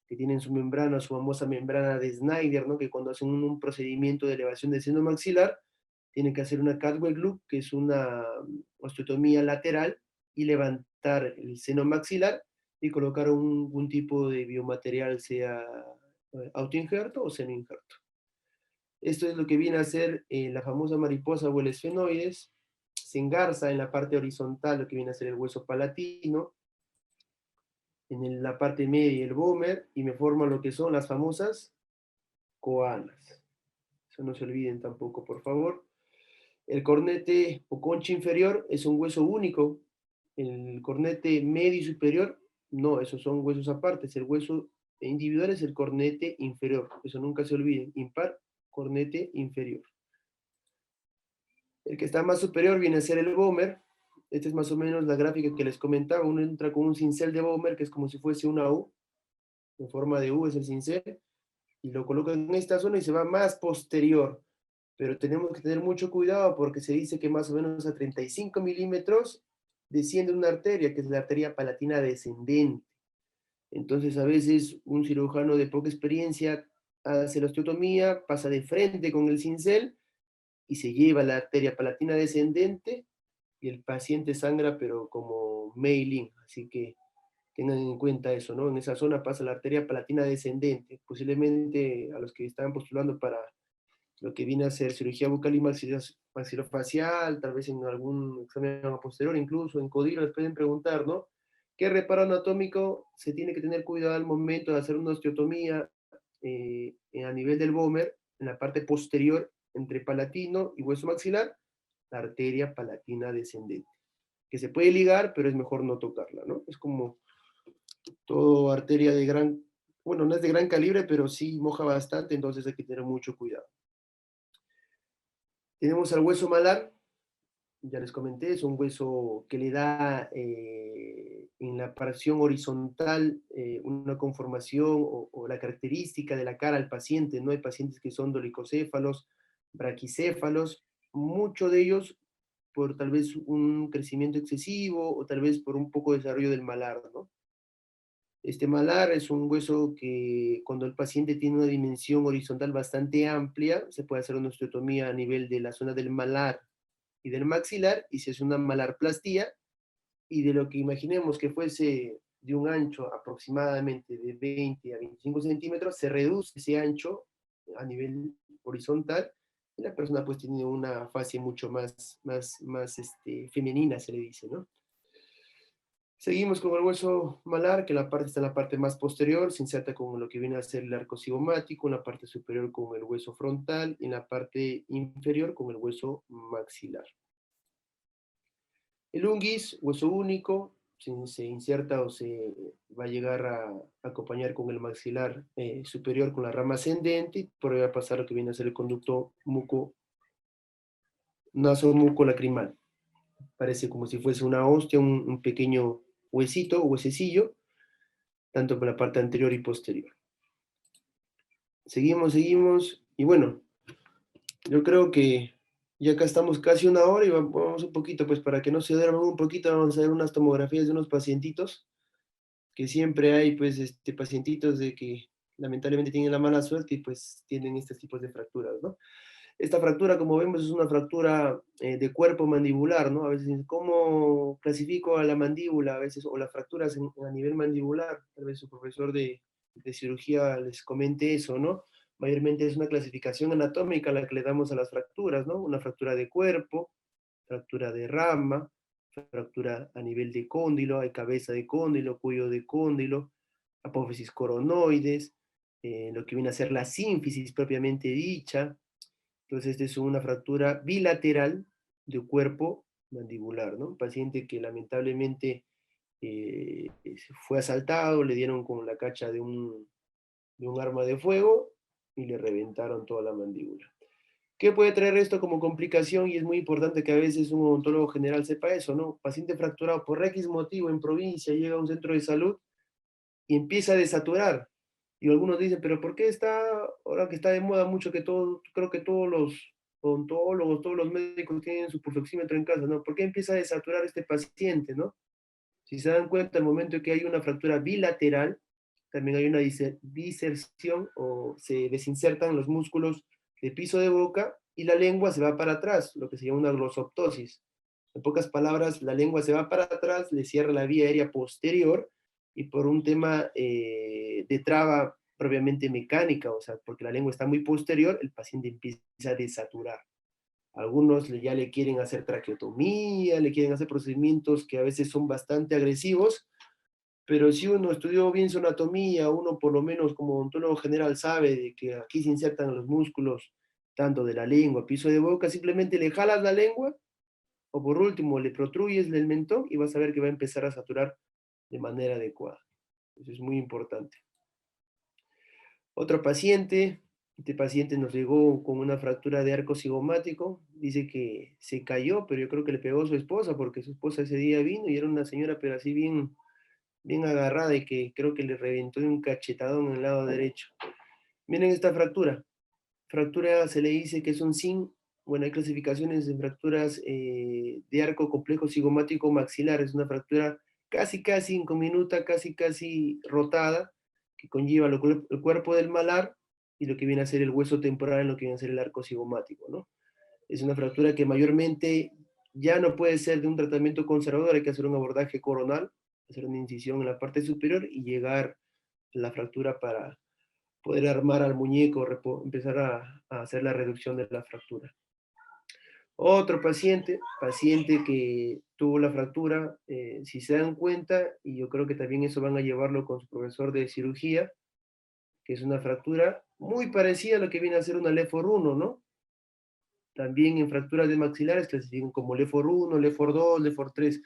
que tienen su membrana, su famosa membrana de Snyder, ¿no? Que cuando hacen un procedimiento de elevación del seno maxilar, tienen que hacer una catwalk loop, que es una osteotomía lateral, y levantar el seno maxilar y colocar un tipo de biomaterial, sea autoinjerto o seno injerto. Esto es lo que viene a ser la famosa mariposa o el esfenoides. Se engarza en la parte horizontal lo que viene a ser el hueso palatino, en la parte media el vómer, y me forma lo que son las famosas coanas. Eso no se olviden tampoco, por favor. El cornete o concha inferior es un hueso único. El cornete medio y superior, no, esos son huesos aparte. El hueso individual es el cornete inferior. Eso nunca se olviden. Impar, cornete inferior. El que está más superior viene a ser el vómer. Esta es más o menos la gráfica que les comentaba. Uno entra con un cincel de vómer, que es como si fuese una U. En forma de U es el cincel. Y lo coloca en esta zona y se va más posterior. Pero tenemos que tener mucho cuidado porque se dice que más o menos a 35 milímetros desciende una arteria, que es la arteria palatina descendente. Entonces a veces un cirujano de poca experiencia hace la osteotomía, pasa de frente con el cincel y se lleva la arteria palatina descendente y el paciente sangra pero como mailing, así que tengan en cuenta eso, ¿no? En esa zona pasa la arteria palatina descendente, posiblemente a los que están postulando para lo que viene a ser cirugía bucal y maxilofacial, tal vez en algún examen posterior, incluso en CODIR les pueden preguntar, ¿no? ¿Qué reparo anatómico se tiene que tener cuidado al momento de hacer una osteotomía a nivel del vómer, en la parte posterior, entre palatino y hueso maxilar? La arteria palatina descendente, que se puede ligar, pero es mejor no tocarla, ¿no? Es como todo arteria de gran, bueno, no es de gran calibre, pero sí moja bastante, entonces hay que tener mucho cuidado. Tenemos al hueso malar, ya les comenté, es un hueso que le da en la porción horizontal una conformación o la característica de la cara al paciente, ¿no? Hay pacientes que son dolicocéfalos, braquicéfalos, muchos de ellos por tal vez un crecimiento excesivo o tal vez por un poco de desarrollo del malar, ¿no? Este malar es un hueso que cuando el paciente tiene una dimensión horizontal bastante amplia, se puede hacer una osteotomía a nivel de la zona del malar y del maxilar y se hace una malarplastía y de lo que imaginemos que fuese de un ancho aproximadamente de 20 a 25 centímetros, se reduce ese ancho a nivel horizontal y la persona pues tiene una fase mucho más femenina, se le dice, ¿no? Seguimos con el hueso malar, que la parte está en la parte más posterior, se inserta con lo que viene a ser el arco cigomático, en la parte superior con el hueso frontal y en la parte inferior con el hueso maxilar. El unguis, hueso único, se inserta o se va a llegar a acompañar con el maxilar superior con la rama ascendente, y por ahí va a pasar lo que viene a ser el conducto nasomucolacrimal. Parece como si fuese una hostia, un pequeño huesito o huesecillo, tanto por la parte anterior y posterior. Seguimos, y bueno, yo creo que ya acá estamos casi una hora y vamos un poquito, pues para que no se duerman un poquito, vamos a ver unas tomografías de unos pacientitos, que siempre hay pues pacientitos de que lamentablemente tienen la mala suerte y pues tienen estos tipos de fracturas, ¿no? Esta fractura, como vemos, es una fractura de cuerpo mandibular, ¿no? A veces, ¿cómo clasifico a la mandíbula? A veces, o las fracturas a nivel mandibular, tal vez su profesor de cirugía les comente eso, ¿no? Mayormente es una clasificación anatómica la que le damos a las fracturas, ¿no? Una fractura de cuerpo, fractura de rama, fractura a nivel de cóndilo, hay cabeza de cóndilo, cuello de cóndilo, apófisis coronoides, lo que viene a ser la sínfisis propiamente dicha. Entonces, esta es una fractura bilateral de cuerpo mandibular, ¿no? Un paciente que lamentablemente fue asaltado, le dieron con la cacha de un arma de fuego y le reventaron toda la mandíbula. ¿Qué puede traer esto como complicación? Y es muy importante que a veces un odontólogo general sepa eso, ¿no? Paciente fracturado por X motivo en provincia, llega a un centro de salud y empieza a desaturar. Y algunos dicen, pero ¿por qué está, ahora que está de moda mucho que todo, creo que todos los odontólogos, todos los médicos tienen su pulsoxímetro en casa, ¿no? ¿Por qué empieza a desaturar este paciente, ¿no? Si se dan cuenta, al momento que hay una fractura bilateral, también hay una diserción o se desinsertan los músculos de piso de boca y la lengua se va para atrás, lo que se llama una glossoptosis. En pocas palabras, la lengua se va para atrás, le cierra la vía aérea posterior y por un tema de traba propiamente mecánica, o sea, porque la lengua está muy posterior, el paciente empieza a desaturar. Algunos ya le quieren hacer traqueotomía, le quieren hacer procedimientos que a veces son bastante agresivos, pero si uno estudió bien su anatomía, uno por lo menos como odontólogo general sabe de que aquí se insertan los músculos tanto de la lengua, piso de boca, simplemente le jalas la lengua o por último le protruyes el mentón y vas a ver que va a empezar a saturar de manera adecuada. Eso es muy importante. Otro paciente, este paciente nos llegó con una fractura de arco cigomático, dice que se cayó, pero yo creo que le pegó a su esposa porque su esposa ese día vino y era una señora pero así bien agarrada y que creo que le reventó de un cachetadón en el lado derecho. Miren esta fractura. Fractura se le dice que es un SIN. Bueno, hay clasificaciones de fracturas de arco complejo cigomático maxilar. Es una fractura casi incominuta, casi rotada, que conlleva el cuerpo del malar y lo que viene a ser el hueso temporal en lo que viene a ser el arco cigomático, ¿no? Es una fractura que mayormente ya no puede ser de un tratamiento conservador, hay que hacer un abordaje coronal, hacer una incisión en la parte superior y llegar a la fractura para poder armar al muñeco, empezar a hacer la reducción de la fractura. Otro paciente que tuvo la fractura, si se dan cuenta, y yo creo que también eso van a llevarlo con su profesor de cirugía, que es una fractura muy parecida a lo que viene a ser una LEFOR 1, ¿no? También en fracturas de maxilares clasifican como LEFOR 1, LEFOR 2, LEFOR 3.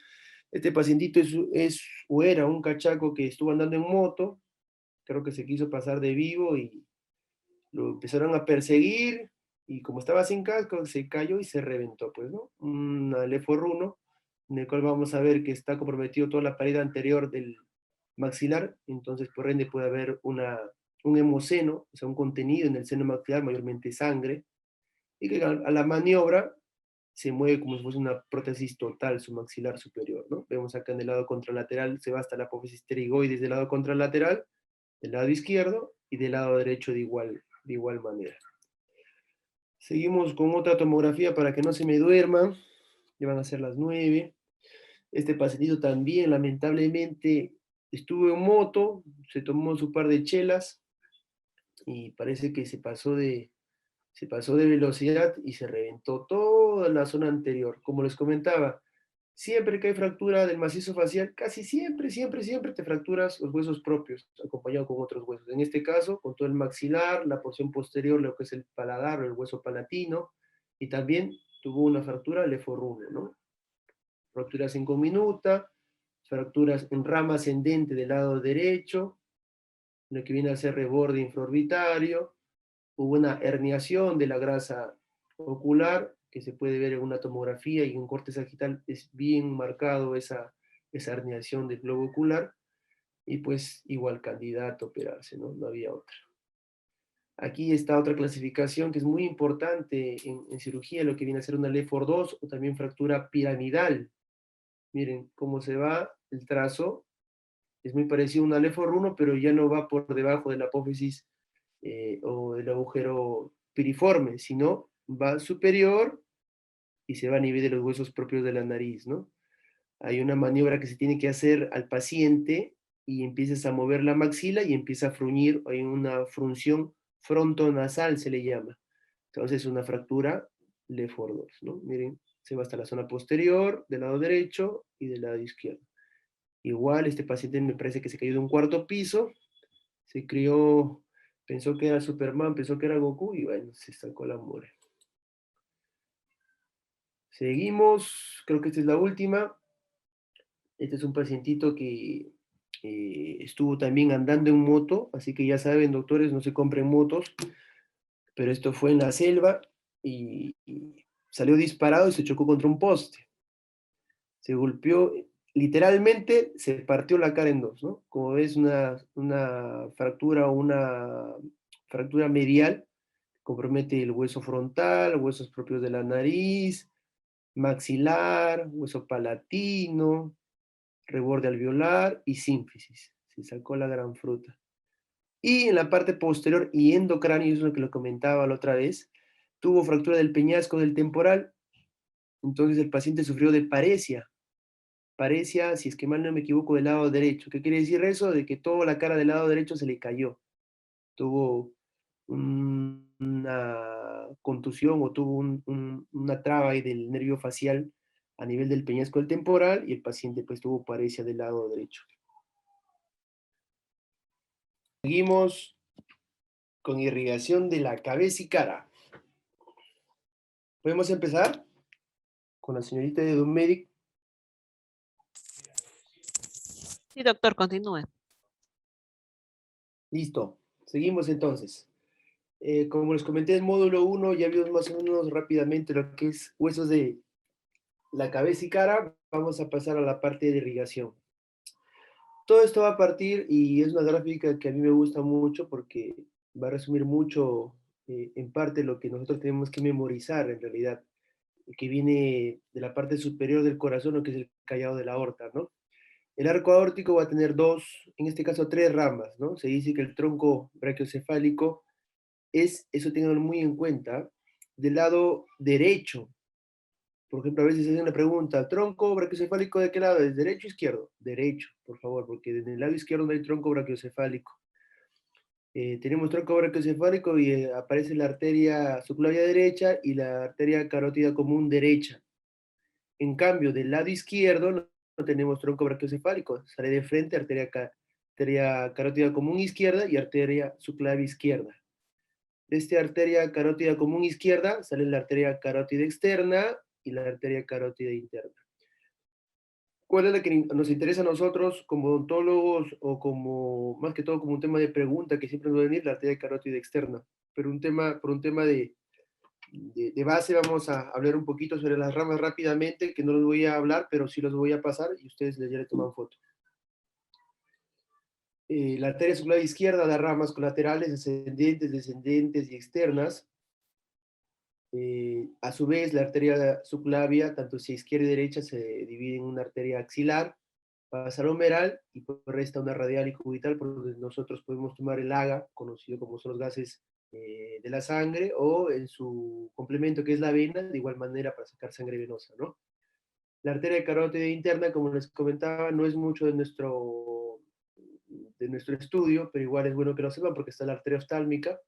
Este pacientito es o era un cachaco que estuvo andando en moto, creo que se quiso pasar de vivo y lo empezaron a perseguir y como estaba sin casco se cayó y se reventó, pues, ¿no? Una LEFOR 1, en el cual vamos a ver que está comprometido toda la pared anterior del maxilar, entonces por ende puede haber un hemoceno, o sea, un contenido en el seno maxilar, mayormente sangre, y que a la maniobra se mueve como si fuese una prótesis total su maxilar superior, ¿no? Vemos acá en el lado contralateral se va hasta la apófisis pterigoides del lado contralateral, del lado izquierdo, y del lado derecho de igual manera. Seguimos con otra tomografía para que no se me duerman, ya van a ser las 9. Este pacientito también, lamentablemente, estuvo en moto, se tomó su par de chelas y parece que se pasó de velocidad y se reventó toda la zona anterior. Como les comentaba, siempre que hay fractura del macizo facial, casi siempre te fracturas los huesos propios, acompañado con otros huesos. En este caso, con todo el maxilar, la porción posterior, lo que es el paladar o el hueso palatino, y también tuvo una fractura leforrunio, ¿no? Fracturas en cominuta, fracturas en rama ascendente del lado derecho, lo que viene a ser reborde infraorbitario, hubo una herniación de la grasa ocular, que se puede ver en una tomografía y en un corte sagital es bien marcado esa herniación del globo ocular, y pues igual candidato a operarse, ¿no? No había otra. Aquí está otra clasificación que es muy importante en cirugía, lo que viene a ser una LEFOR 2 o también fractura piramidal. Miren cómo se va el trazo, es muy parecido a una LEFOR 1, pero ya no va por debajo de la apófisis o del agujero piriforme, sino va superior y se va a nivel de los huesos propios de la nariz, ¿no? Hay una maniobra que se tiene que hacer al paciente y empiezas a mover la maxila y empieza a fruñir, hay una frunción frontonasal, se le llama. Entonces, una fractura LEFOR 2, ¿no? Miren, se va hasta la zona posterior, del lado derecho y del lado izquierdo. Igual, este paciente me parece que se cayó de un cuarto piso, se crió, pensó que era Superman, pensó que era Goku y bueno, se sacó la mugre. Seguimos, creo que esta es la última. Este es un pacientito que estuvo también andando en moto, así que ya saben, doctores, no se compren motos, pero esto fue en la selva y salió disparado y se chocó contra un poste. Se golpeó, literalmente se partió la cara en dos, ¿no? Como ves, una fractura o una fractura medial compromete el hueso frontal, huesos propios de la nariz, maxilar, hueso palatino, reborde alveolar y sínfisis. Se sacó la gran fruta. Y en la parte posterior y endocráneo, es lo que lo comentaba la otra vez, tuvo fractura del peñasco del temporal. Entonces el paciente sufrió de paresia. Paresia, si es que mal no me equivoco, del lado derecho. ¿Qué quiere decir eso? De que toda la cara del lado derecho se le cayó. Tuvo una contusión o tuvo una traba ahí del nervio facial a nivel del peñasco del temporal y el paciente pues tuvo paresia del lado derecho. Seguimos con irrigación de la cabeza y cara. ¿Podemos empezar con la señorita de Don Medic? Sí, doctor, continúe. Listo. Seguimos entonces. Como les comenté en módulo 1, ya vimos más o menos rápidamente lo que es huesos de la cabeza y cara. Vamos a pasar a la parte de irrigación. Todo esto va a partir, y es una gráfica que a mí me gusta mucho porque va a resumir mucho, en parte, lo que nosotros tenemos que memorizar en realidad, que viene de la parte superior del corazón, lo que es el callado de la aorta, ¿no? El arco aórtico va a tener dos, en este caso tres ramas, ¿no? Se dice que el tronco brachiocefálico es, eso tengan muy en cuenta, del lado derecho. Por ejemplo, a veces se hace una pregunta, ¿tronco brachiocefálico de qué lado? ¿Es derecho o izquierdo? Derecho, por favor, porque en el lado izquierdo no hay tronco brachiocefálico. Tenemos tronco brachiocefálico y aparece la arteria subclavia derecha y la arteria carótida común derecha. En cambio, del lado izquierdo no tenemos tronco brachiocefálico, sale de frente arteria carótida común izquierda y arteria subclavia izquierda. De esta arteria carótida común izquierda sale la arteria carótida externa y la arteria carótida interna. ¿Cuál es la que nos interesa a nosotros como odontólogos o como, más que todo, como un tema de pregunta que siempre nos va a venir? La arteria carótida externa. Pero por un tema de base vamos a hablar un poquito sobre las ramas rápidamente, que no los voy a hablar, pero sí los voy a pasar y ustedes ya le toman foto. La arteria subclavia izquierda da ramas colaterales, ascendentes, descendentes y externas. A su vez, la arteria subclavia, tanto si izquierda y derecha, se divide en una arteria axilar, basalomeral y por resta una radial y cubital, por donde nosotros podemos tomar el AGA, conocido como son los gases de la sangre, o en su complemento que es la vena, de igual manera para sacar sangre venosa, ¿no? La arteria carótida interna, como les comentaba, no es mucho de nuestro estudio, pero igual es bueno que lo sepan porque está la arteria oftálmica.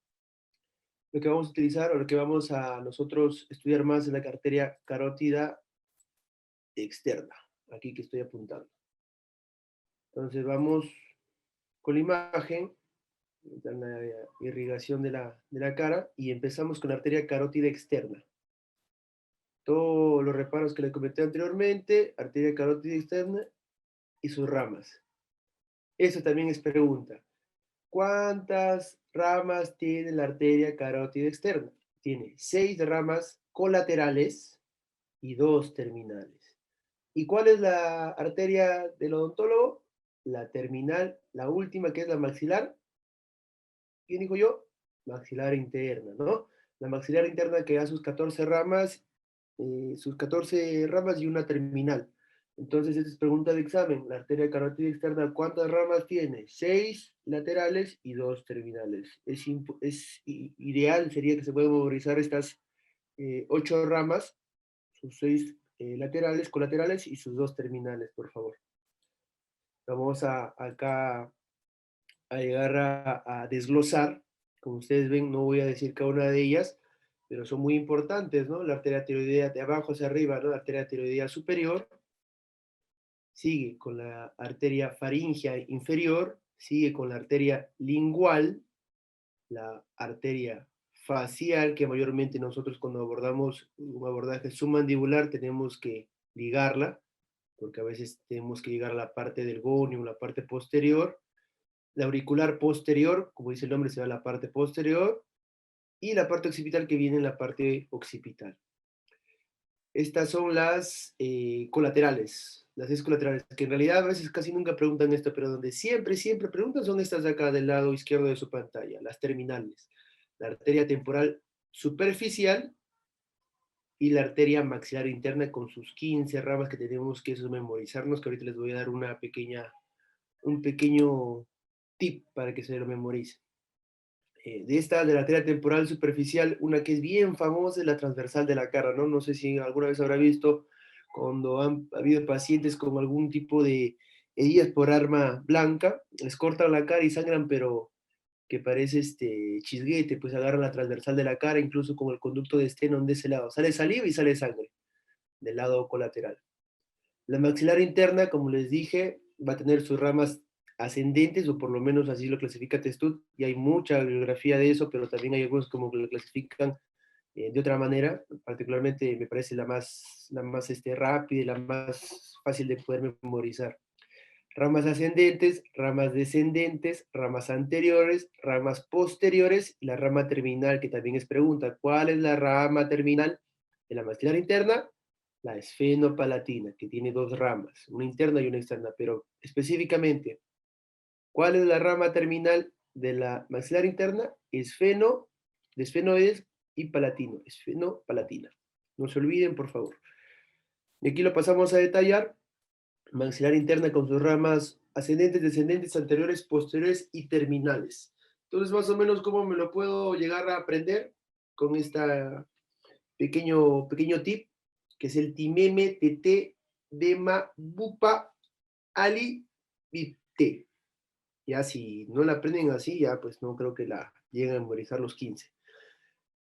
Lo que vamos a utilizar o lo que vamos a nosotros estudiar más es la arteria carótida externa, aquí que estoy apuntando. Entonces vamos con la imagen, la irrigación de la cara, y empezamos con la arteria carótida externa. Todos los reparos que les comenté anteriormente, arteria carótida externa y sus ramas. Eso también es pregunta. ¿Cuántas ramas tiene la arteria carótida externa? Tiene 6 ramas colaterales y 2 terminales. ¿Y cuál es la arteria del odontólogo? La terminal, la última, que es la maxilar. ¿Quién dijo yo? Maxilar interna, ¿no? La maxilar interna que da sus 14 ramas y una terminal. Entonces, esta es pregunta de examen. La arteria carótida externa, ¿cuántas ramas tiene? 6 laterales y 2 terminales. Ideal sería que se puedan memorizar estas 8 ramas, sus 6 laterales, colaterales y sus 2 terminales, por favor. Vamos acá a llegar a desglosar. Como ustedes ven, no voy a decir cada una de ellas, pero son muy importantes, ¿no? La arteria tiroidea de abajo hacia arriba, ¿no? La arteria tiroidea superior, sigue con la arteria faríngea inferior, sigue con la arteria lingual, la arteria facial, que mayormente nosotros cuando abordamos un abordaje submandibular tenemos que ligarla, porque a veces tenemos que ligar a la parte del gonio, la parte posterior. La auricular posterior, como dice el nombre, se va a la parte posterior, y la parte occipital que viene en la parte occipital. Estas son las colaterales, las 6 colaterales, que en realidad a veces casi nunca preguntan esto, pero donde siempre, siempre preguntan son estas de acá del lado izquierdo de su pantalla, las terminales. La arteria temporal superficial y la arteria maxilar interna con sus 15 ramas que tenemos que memorizarnos, que ahorita les voy a dar un pequeño tip para que se lo memoricen. De la arteria temporal superficial, una que es bien famosa es la transversal de la cara, ¿no? No sé si alguna vez habrá visto cuando han habido pacientes con algún tipo de heridas por arma blanca, les cortan la cara y sangran, pero que parece chisguete, pues agarran la transversal de la cara, incluso con el conducto de Stenón de ese lado. Sale saliva y sale sangre del lado colateral. La maxilar interna, como les dije, va a tener sus ramas ascendentes, o por lo menos así lo clasifica Testut, y hay mucha bibliografía de eso, pero también hay algunos como que lo clasifican de otra manera. Particularmente me parece la más rápida y la más fácil de poder memorizar. Ramas ascendentes, ramas descendentes, ramas anteriores, ramas posteriores, y la rama terminal, que también es pregunta. ¿Cuál es la rama terminal de la maxilar interna? La esfenopalatina, que tiene 2 ramas, una interna y una externa, pero específicamente, ¿cuál es la rama terminal de la maxilar interna? De esfenoides y palatino, esfenopalatina. No se olviden, por favor. Y aquí lo pasamos a detallar. Maxilar interna con sus ramas ascendentes, descendentes, anteriores, posteriores y terminales. Entonces, más o menos, ¿cómo me lo puedo llegar a aprender? Con este pequeño tip, que es el timeme, tete, dema, bupa, ali, vipte. Ya si no la aprenden así, ya pues no creo que la lleguen a memorizar los 15.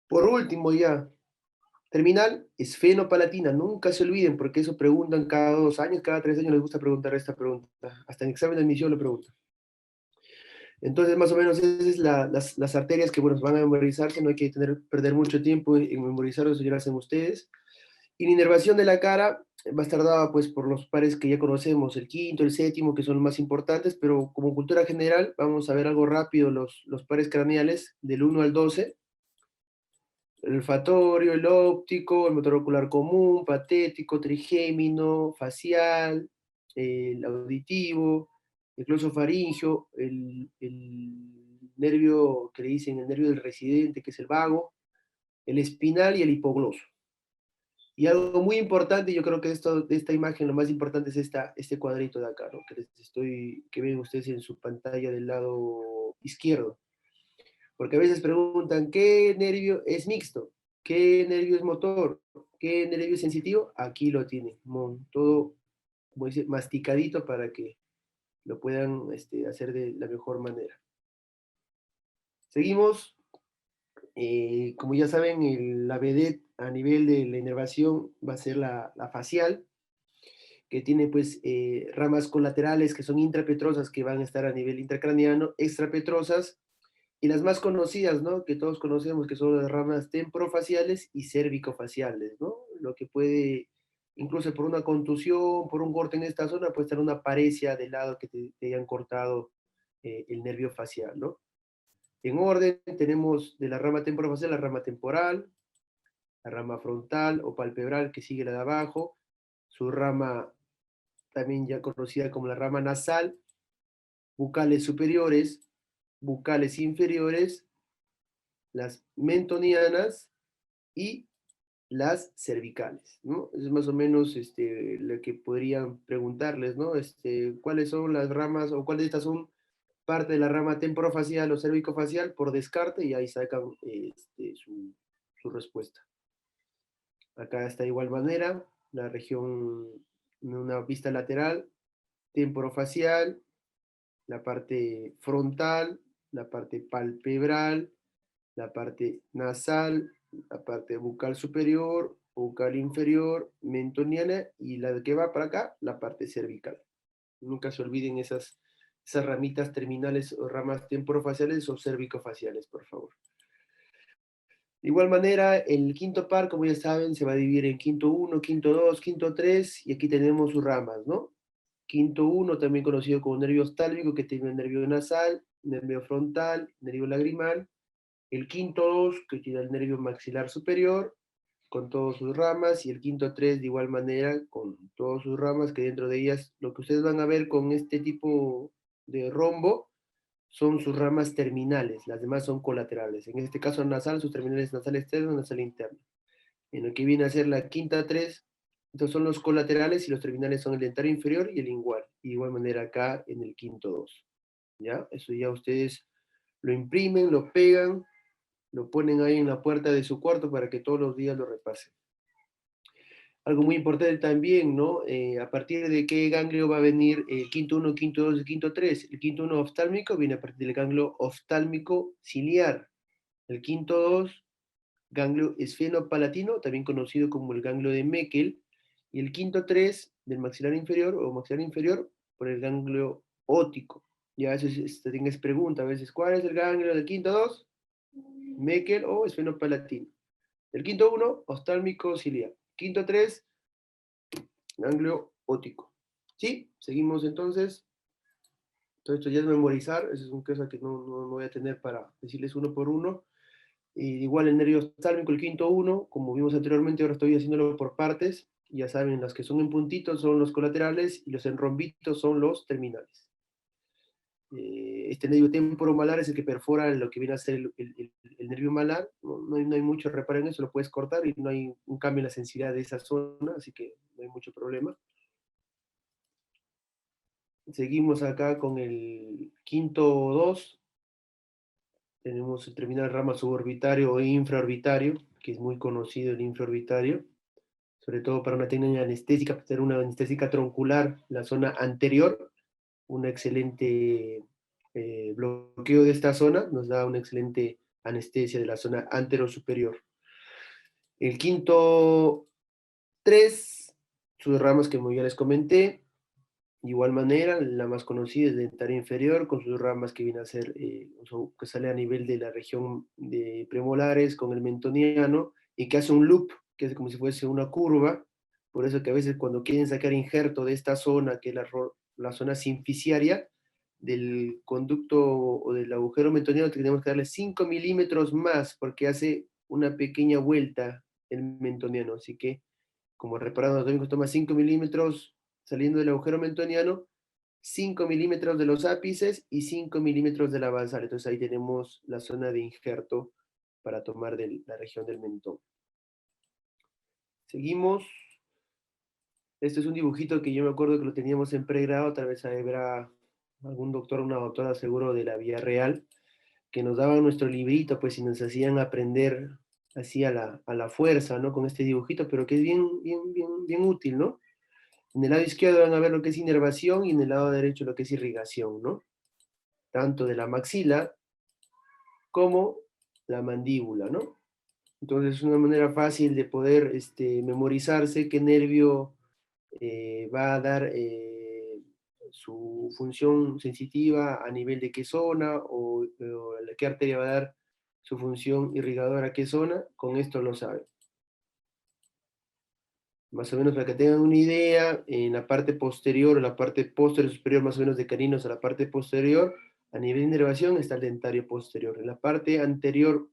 Por último, ya, terminal, esfenopalatina. Nunca se olviden, porque eso preguntan cada 2 años, cada 3 años les gusta preguntar esta pregunta. Hasta en examen de admisión lo preguntan. Entonces, más o menos, esas es las arterias que, bueno, van a memorizarse. No hay que perder mucho tiempo en memorizarlo, eso ya lo hacen ustedes. Y la inervación de la cara va a estar dada pues por los pares que ya conocemos, el quinto, el séptimo, que son los más importantes, pero como cultura general vamos a ver algo rápido los pares craneales del 1 al 12, el olfatorio, el óptico, el motor ocular común, patético, trigémino, facial, el auditivo, el glosofaringio, el nervio que le dicen el nervio del residente, que es el vago, el espinal y el hipogloso. Y algo muy importante, yo creo que de esta imagen lo más importante es este cuadrito de acá, ¿no? Que ven ustedes en su pantalla del lado izquierdo. Porque a veces preguntan, ¿qué nervio es mixto? ¿Qué nervio es motor? ¿Qué nervio es sensitivo? Aquí lo tienen, todo, como dice, masticadito para que lo puedan hacer de la mejor manera. Seguimos. Como ya saben, la vedette a nivel de la inervación va a ser la facial, que tiene pues ramas colaterales que son intrapetrosas, que van a estar a nivel intracraniano, extrapetrosas, y las más conocidas, ¿no? Que todos conocemos, que son las ramas temporofaciales y cervicofaciales, ¿no? Lo que puede, incluso por una contusión, por un corte en esta zona, puede estar una paresia del lado que te hayan cortado el nervio facial, ¿no? En orden, tenemos de la rama temporofacial la rama temporal, la rama frontal o palpebral que sigue la de abajo, su rama también ya conocida como la rama nasal, bucales superiores, bucales inferiores, las mentonianas y las cervicales, ¿no? Es más o menos lo que podrían preguntarles, ¿no? ¿Cuáles son las ramas o cuáles de estas son parte de la rama temporofacial o cervicofacial por descarte? Y ahí sacan su respuesta. Acá está de igual manera, la región, una vista lateral, temporofacial, la parte frontal, la parte palpebral, la parte nasal, la parte bucal superior, bucal inferior, mentoniana y la que va para acá, la parte cervical. Nunca se olviden esas ramitas terminales o ramas temporofaciales o cervicofaciales, por favor. De igual manera, el quinto par, como ya saben, se va a dividir en quinto 1, quinto 2, quinto 3, y aquí tenemos sus ramas, ¿no? Quinto 1, también conocido como nervio oftálmico, que tiene el nervio nasal, nervio frontal, nervio lagrimal. El quinto 2, que tiene el nervio maxilar superior, con todas sus ramas, y el quinto 3, de igual manera, con todas sus ramas, que dentro de ellas, lo que ustedes van a ver con este tipo de rombo, son sus ramas terminales, las demás son colaterales. En este caso nasal, sus terminales nasal externo, nasal interno. En lo que viene a ser la quinta 3, estos son los colaterales y los terminales son el dentario inferior y el lingual. Y de igual manera acá en el quinto 2. ¿Ya? Eso ya ustedes lo imprimen, lo pegan, lo ponen ahí en la puerta de su cuarto para que todos los días lo repasen. Algo muy importante también, ¿no? A partir de qué ganglio va a venir el quinto 1, quinto 2 y quinto 3. El quinto 1 oftálmico viene a partir del ganglio oftálmico ciliar. El quinto 2, ganglio esfenopalatino, también conocido como el ganglio de Meckel. Y el quinto 3, del maxilar inferior o maxilar inferior, por el ganglio óptico. Ya eso también es pregunta a veces, ¿cuál es el ganglio del quinto 2? Meckel o esfenopalatino. El quinto 1, oftálmico ciliar. Quinto 3, ganglio óptico. ¿Sí? Seguimos entonces. Todo esto ya es memorizar, eso es una cosa que no voy a tener para decirles uno por uno. Y igual el nervio oftálmico, el quinto 1, como vimos anteriormente, ahora estoy haciéndolo por partes. Ya saben, las que son en puntitos son los colaterales y los en rombitos son los terminales. Este nervio temporomalar es el que perfora lo que viene a ser el nervio malar. No hay mucho reparo en eso, lo puedes cortar y no hay un cambio en la sensibilidad de esa zona, así que no hay mucho problema. Seguimos acá con el quinto 2. Tenemos el terminal rama suborbitario o infraorbitario, que es muy conocido el infraorbitario, sobre todo para una técnica anestésica, para tener una anestésica troncular, la zona anterior, un excelente bloqueo de esta zona, nos da una excelente anestesia de la zona anterosuperior. El quinto 3, sus ramas que como ya les comenté, de igual manera, la más conocida es el dentario inferior, con sus ramas que viene a ser, que sale a nivel de la región de premolares, con el mentoniano, y que hace un loop, que es como si fuese una curva. Por eso que a veces cuando quieren sacar injerto de esta zona, que es la zona sinficiaria, del conducto o del agujero mentoniano, tenemos que darle 5 milímetros más, porque hace una pequeña vuelta el mentoniano. Así que, como reparado anatómico, toma 5 milímetros saliendo del agujero mentoniano, 5 milímetros de los ápices y 5 milímetros de la basal. Entonces ahí tenemos la zona de injerto para tomar de la región del mentón. Seguimos. Este es un dibujito que yo me acuerdo que lo teníamos en pregrado, tal vez habrá algún doctor o una doctora seguro de la Vía Real, que nos daban nuestro librito, pues, y nos hacían aprender así a la fuerza, ¿no? Con este dibujito, pero que es bien útil, ¿no? En el lado izquierdo van a ver lo que es inervación y en el lado derecho lo que es irrigación, ¿no? Tanto de la maxila como la mandíbula, ¿no? Entonces es una manera fácil de poder memorizarse qué nervio va a dar su función sensitiva a nivel de qué zona o qué arteria va a dar su función irrigadora a qué zona, con esto lo saben. Más o menos para que tengan una idea, en la parte posterior, la parte posterior superior, más o menos de caninos a la parte posterior, a nivel de inervación está el dentario posterior. En la parte anterior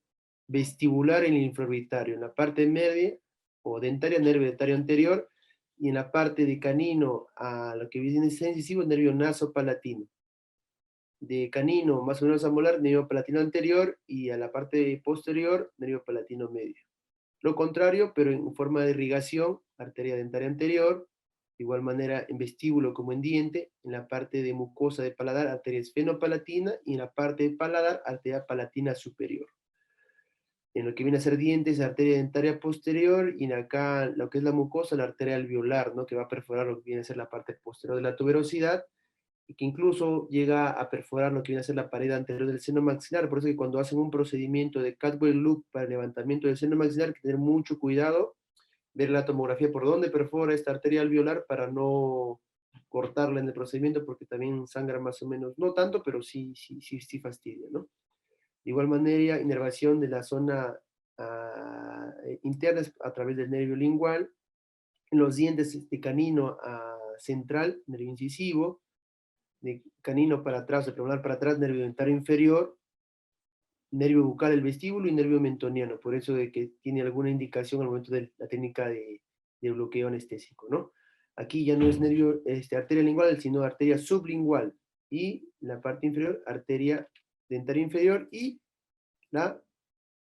vestibular, el infraorbitario. En la parte media, o dentaria, nervio dentario anterior, y en la parte de canino a lo que viene a ser incisivo, nervio nasopalatino. De canino más o menos a molar, nervio palatino anterior, y a la parte posterior, nervio palatino medio. Lo contrario, pero en forma de irrigación, arteria dentaria anterior, de igual manera en vestíbulo como en diente, en la parte de mucosa de paladar, arteria esfenopalatina, y en la parte de paladar, arteria palatina superior. En lo que viene a ser dientes, arteria dentaria posterior, y en acá lo que es la mucosa, la arteria alveolar, ¿no? Que va a perforar lo que viene a ser la parte posterior de la tuberosidad, y que incluso llega a perforar lo que viene a ser la pared anterior del seno maxilar. Por eso que cuando hacen un procedimiento de Cadwell Loop para el levantamiento del seno maxilar, hay que tener mucho cuidado, ver la tomografía por dónde perfora esta arteria alveolar para no cortarla en el procedimiento, porque también sangra más o menos, no tanto, pero sí fastidia, ¿no? De igual manera, inervación de la zona interna a través del nervio lingual, en los dientes de canino central, nervio incisivo, de canino para atrás, de premolar para atrás, nervio dentario inferior, nervio bucal el vestíbulo y nervio mentoniano, por eso de que tiene alguna indicación al momento de la técnica de bloqueo anestésico, ¿no? Aquí ya no es nervio, arteria lingual, sino arteria sublingual, y la parte inferior, arteria dentaria inferior, y la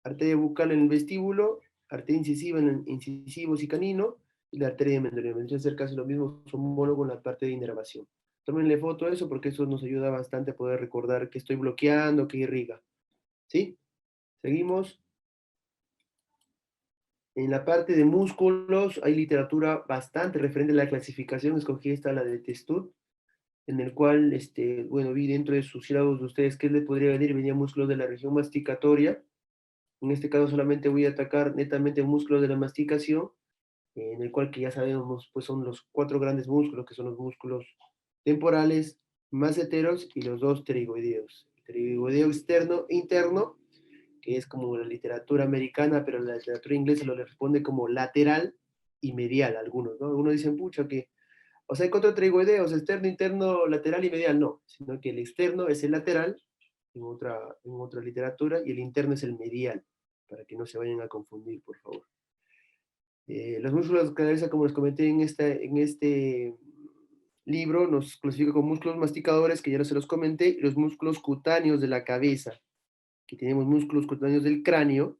arteria bucal en el vestíbulo, arteria incisiva en incisivos y canino, y la arteria mentoniana. Vendría a ser casi lo mismo, son homólogo en la parte de inervación. Tómenle foto a eso porque eso nos ayuda bastante a poder recordar que estoy bloqueando, que irriga. ¿Sí? Seguimos. En la parte de músculos hay literatura bastante referente a la clasificación. Escogí esta, la de Testud, en el cual, bueno, vi dentro de sus sílabos de ustedes qué le podría venir. Venía músculos de la región masticatoria. En este caso solamente voy a atacar netamente músculos de la masticación, en el cual que ya sabemos, pues son los 4 grandes músculos, que son los músculos temporales, maceteros y los 2 pterigoideos. El pterigoideo externo e interno, que es como la literatura americana, pero la literatura inglesa lo le responde como lateral y medial a algunos, ¿no? Algunos dicen, pucha, que, o sea, hay 4 pterigoideos, externo, interno, lateral y medial, no, sino que el externo es el lateral, en otra literatura, y el interno es el medial, para que no se vayan a confundir, por favor. Los músculos de cabeza, como les comenté en este libro, nos clasifica como músculos masticadores, que ya no se los comenté, y los músculos cutáneos de la cabeza, que tenemos músculos cutáneos del cráneo,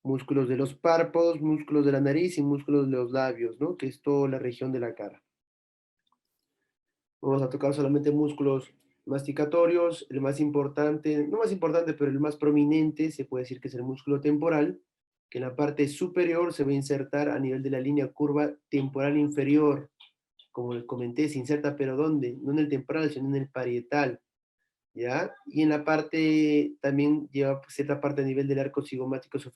músculos de los párpados, músculos de la nariz y músculos de los labios, ¿no? Que es toda la región de la cara. Vamos a tocar solamente músculos masticatorios, el más importante, no más importante, pero el más prominente, se puede decir que es el músculo temporal, que en la parte superior se va a insertar a nivel de la línea curva temporal inferior. Como les comenté, se inserta, pero ¿dónde? No en el temporal, sino en el parietal, ¿ya? Y en la parte, también lleva cierta parte a nivel del arco cigomático, su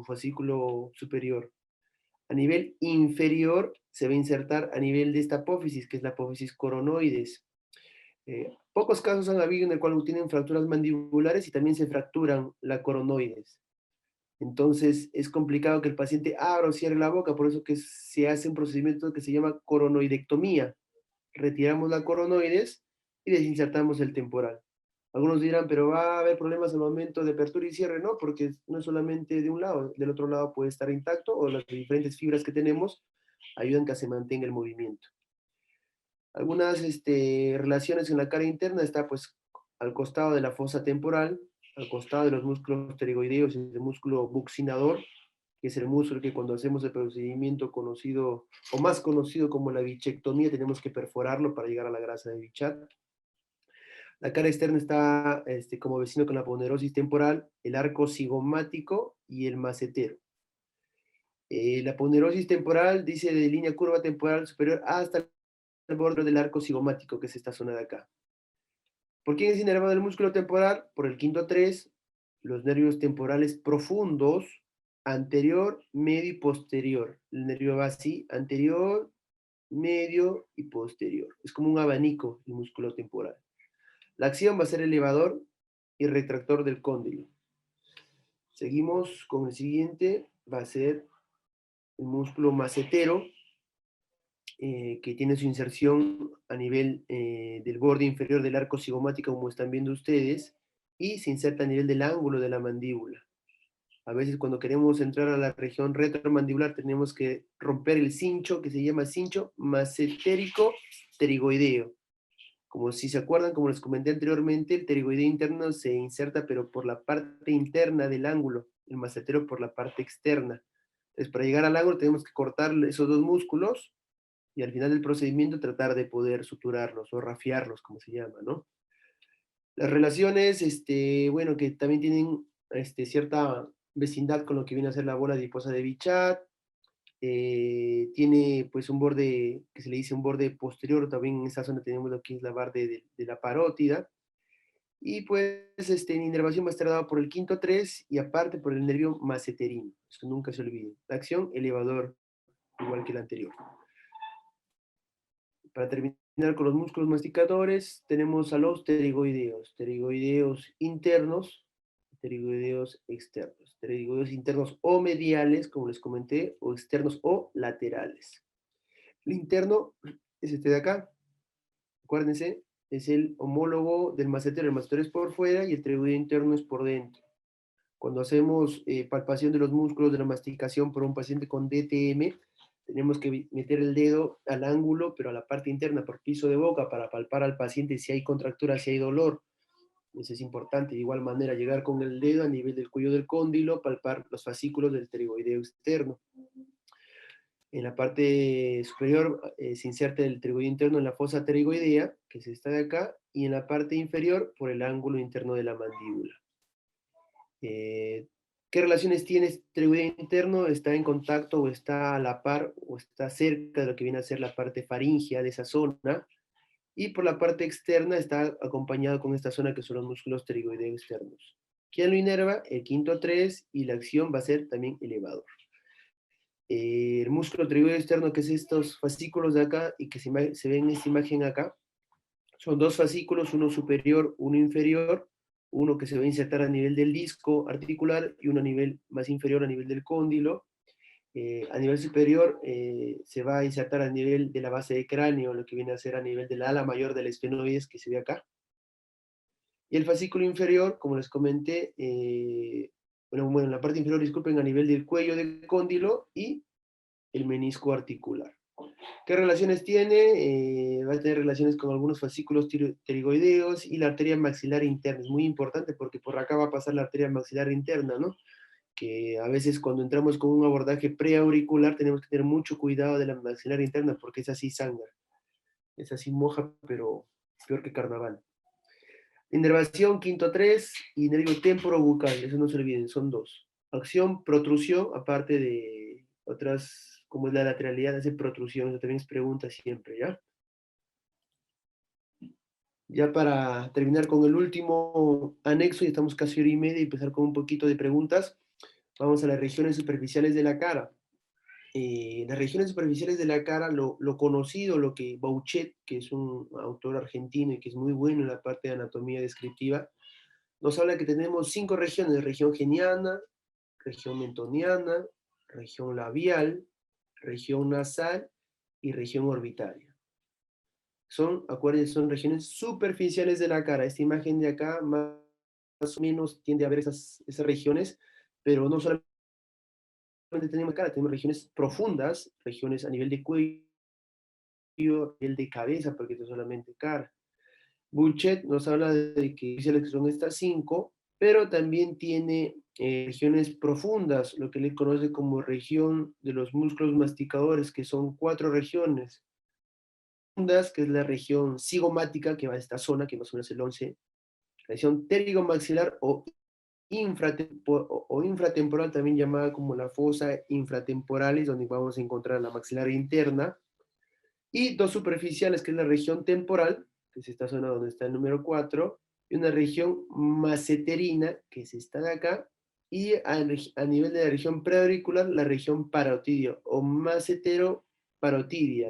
fascículo superior. A nivel inferior se va a insertar a nivel de esta apófisis, que es la apófisis coronoides. Pocos casos han habido en el cual tienen fracturas mandibulares y también se fracturan la coronoides. Entonces es complicado que el paciente abra o cierre la boca, por eso que se hace un procedimiento que se llama coronoidectomía. Retiramos la coronoides y desinsertamos el temporal. Algunos dirán, pero va a haber problemas al momento de apertura y cierre, no, porque no es solamente de un lado, del otro lado puede estar intacto, o las diferentes fibras que tenemos ayudan a que se mantenga el movimiento. Algunas relaciones en la cara interna está pues al costado de la fosa temporal, al costado de los músculos pterigoideos, el músculo buccinador, que es el músculo que cuando hacemos el procedimiento conocido o más conocido como la bichectomía, tenemos que perforarlo para llegar a la grasa de Bichat. La cara externa está como vecino con la ponerosis temporal, el arco cigomático y el macetero. La ponerosis temporal dice de línea curva temporal superior hasta el borde del arco cigomático, que es esta zona de acá. ¿Por quién es inervado el músculo temporal? Por el quinto 3, los nervios temporales profundos, anterior, medio y posterior. El nervio va así, anterior, medio y posterior. Es como un abanico el músculo temporal. La acción va a ser elevador y retractor del cóndilo. Seguimos con el siguiente, va a ser el músculo macetero, que tiene su inserción a nivel del borde inferior del arco cigomático, como están viendo ustedes, y se inserta a nivel del ángulo de la mandíbula. A veces cuando queremos entrar a la región retromandibular tenemos que romper el cincho, que se llama cincho masentérico pterigoideo. Como si se acuerdan, como les comenté anteriormente, el pterigoideo interno se inserta pero por la parte interna del ángulo, el massetero por la parte externa. Entonces, para llegar al ángulo tenemos que cortar esos dos músculos y al final del procedimiento tratar de poder suturarlos o rafiarlos, como se llama, ¿no? Las relaciones, bueno, que también tienen cierta vecindad con lo que viene a ser la bola adiposa de Bichat, tiene pues un borde que se le dice un borde posterior, también en esta zona tenemos lo que es la barra de la parótida, y pues la inervación va a estar dada por el quinto 3 y aparte por el nervio maseterino, eso nunca se olvide. La acción, elevador, igual que el anterior. Para terminar con los músculos masticadores, tenemos a los pterigoideos internos, pterigoideos externos, pterigoideos internos o mediales, como les comenté, o externos o laterales. El interno es este de acá, acuérdense, es el homólogo del macetero. El macetero es por fuera y el pterigoideo interno es por dentro. Cuando hacemos palpación de los músculos de la masticación por un paciente con DTM, tenemos que meter el dedo al ángulo, pero a la parte interna, por piso de boca, para palpar al paciente si hay contractura, si hay dolor. Eso es importante. De igual manera, llegar con el dedo a nivel del cuello del cóndilo, palpar los fascículos del pterigoideo externo. En la parte superior se inserta el pterigoideo interno en la fosa pterigoidea, que es esta de acá, y en la parte inferior por el ángulo interno de la mandíbula. ¿Qué relaciones tiene este pterigoideo interno? ¿Está en contacto o está a la par o está cerca de lo que viene a ser la parte faríngea de esa zona? Y por la parte externa está acompañado con esta zona que son los músculos pterigoideo externos. ¿Quién lo inerva? El quinto 3 y la acción va a ser también elevador. El músculo pterigoideo externo, que es estos fascículos de acá y que se ve en esta imagen acá, son dos fascículos, uno superior, uno inferior, uno que se va a insertar a nivel del disco articular y uno a nivel más inferior a nivel del cóndilo. A nivel superior se va a insertar a nivel de la base de cráneo, lo que viene a ser a nivel del ala mayor del esfenoides que se ve acá. Y el fascículo inferior, como les comenté, bueno, en la parte inferior, disculpen, a nivel del cuello del cóndilo y el menisco articular. ¿Qué relaciones tiene? Va a tener relaciones con algunos fascículos pterigoideos y la arteria maxilar interna. Es muy importante porque por acá va a pasar la arteria maxilar interna, ¿no? Que a veces cuando entramos con un abordaje preauricular tenemos que tener mucho cuidado de la maxilar interna porque es así sangra. Es así moja, pero peor que carnaval. Inervación, quinto 3 y nervio temporobucal, eso no se olviden, son dos. Acción, protrusión, aparte de otras, como es la lateralidad, hace protrusión, eso también es pregunta siempre, ¿ya? Ya para terminar con el último anexo, y estamos casi hora y media, y empezar con un poquito de preguntas, vamos a las regiones superficiales de la cara. Las regiones superficiales de la cara, lo conocido, lo que Bouchet, que es un autor argentino y que es muy bueno en la parte de anatomía descriptiva, nos habla que tenemos 5 regiones: región geniana, región mentoniana, región labial, región nasal y región orbitaria. Acuérdense, son regiones superficiales de la cara. Esta imagen de acá más o menos tiende a ver esas regiones, pero no solamente tenemos cara, tenemos regiones profundas, regiones a nivel de cuello, a nivel de cabeza, porque esto es solamente cara. Burchett nos habla de que son estas 5, pero también tiene regiones profundas, lo que él conoce como región de los músculos masticadores, que son 4 regiones. Profundas, que es la región cigomática, que va a esta zona, que más o menos es el 11, la región pterigomaxilar o infratemporal, también llamada como la fosa infratemporalis, donde vamos a encontrar la maxilar interna, y 2 superficiales, que es la región temporal, que es esta zona donde está el número 4, y una región maseterina, que es esta de acá, y a nivel de la región preauricular, la región parotidia o masetero-parotidia.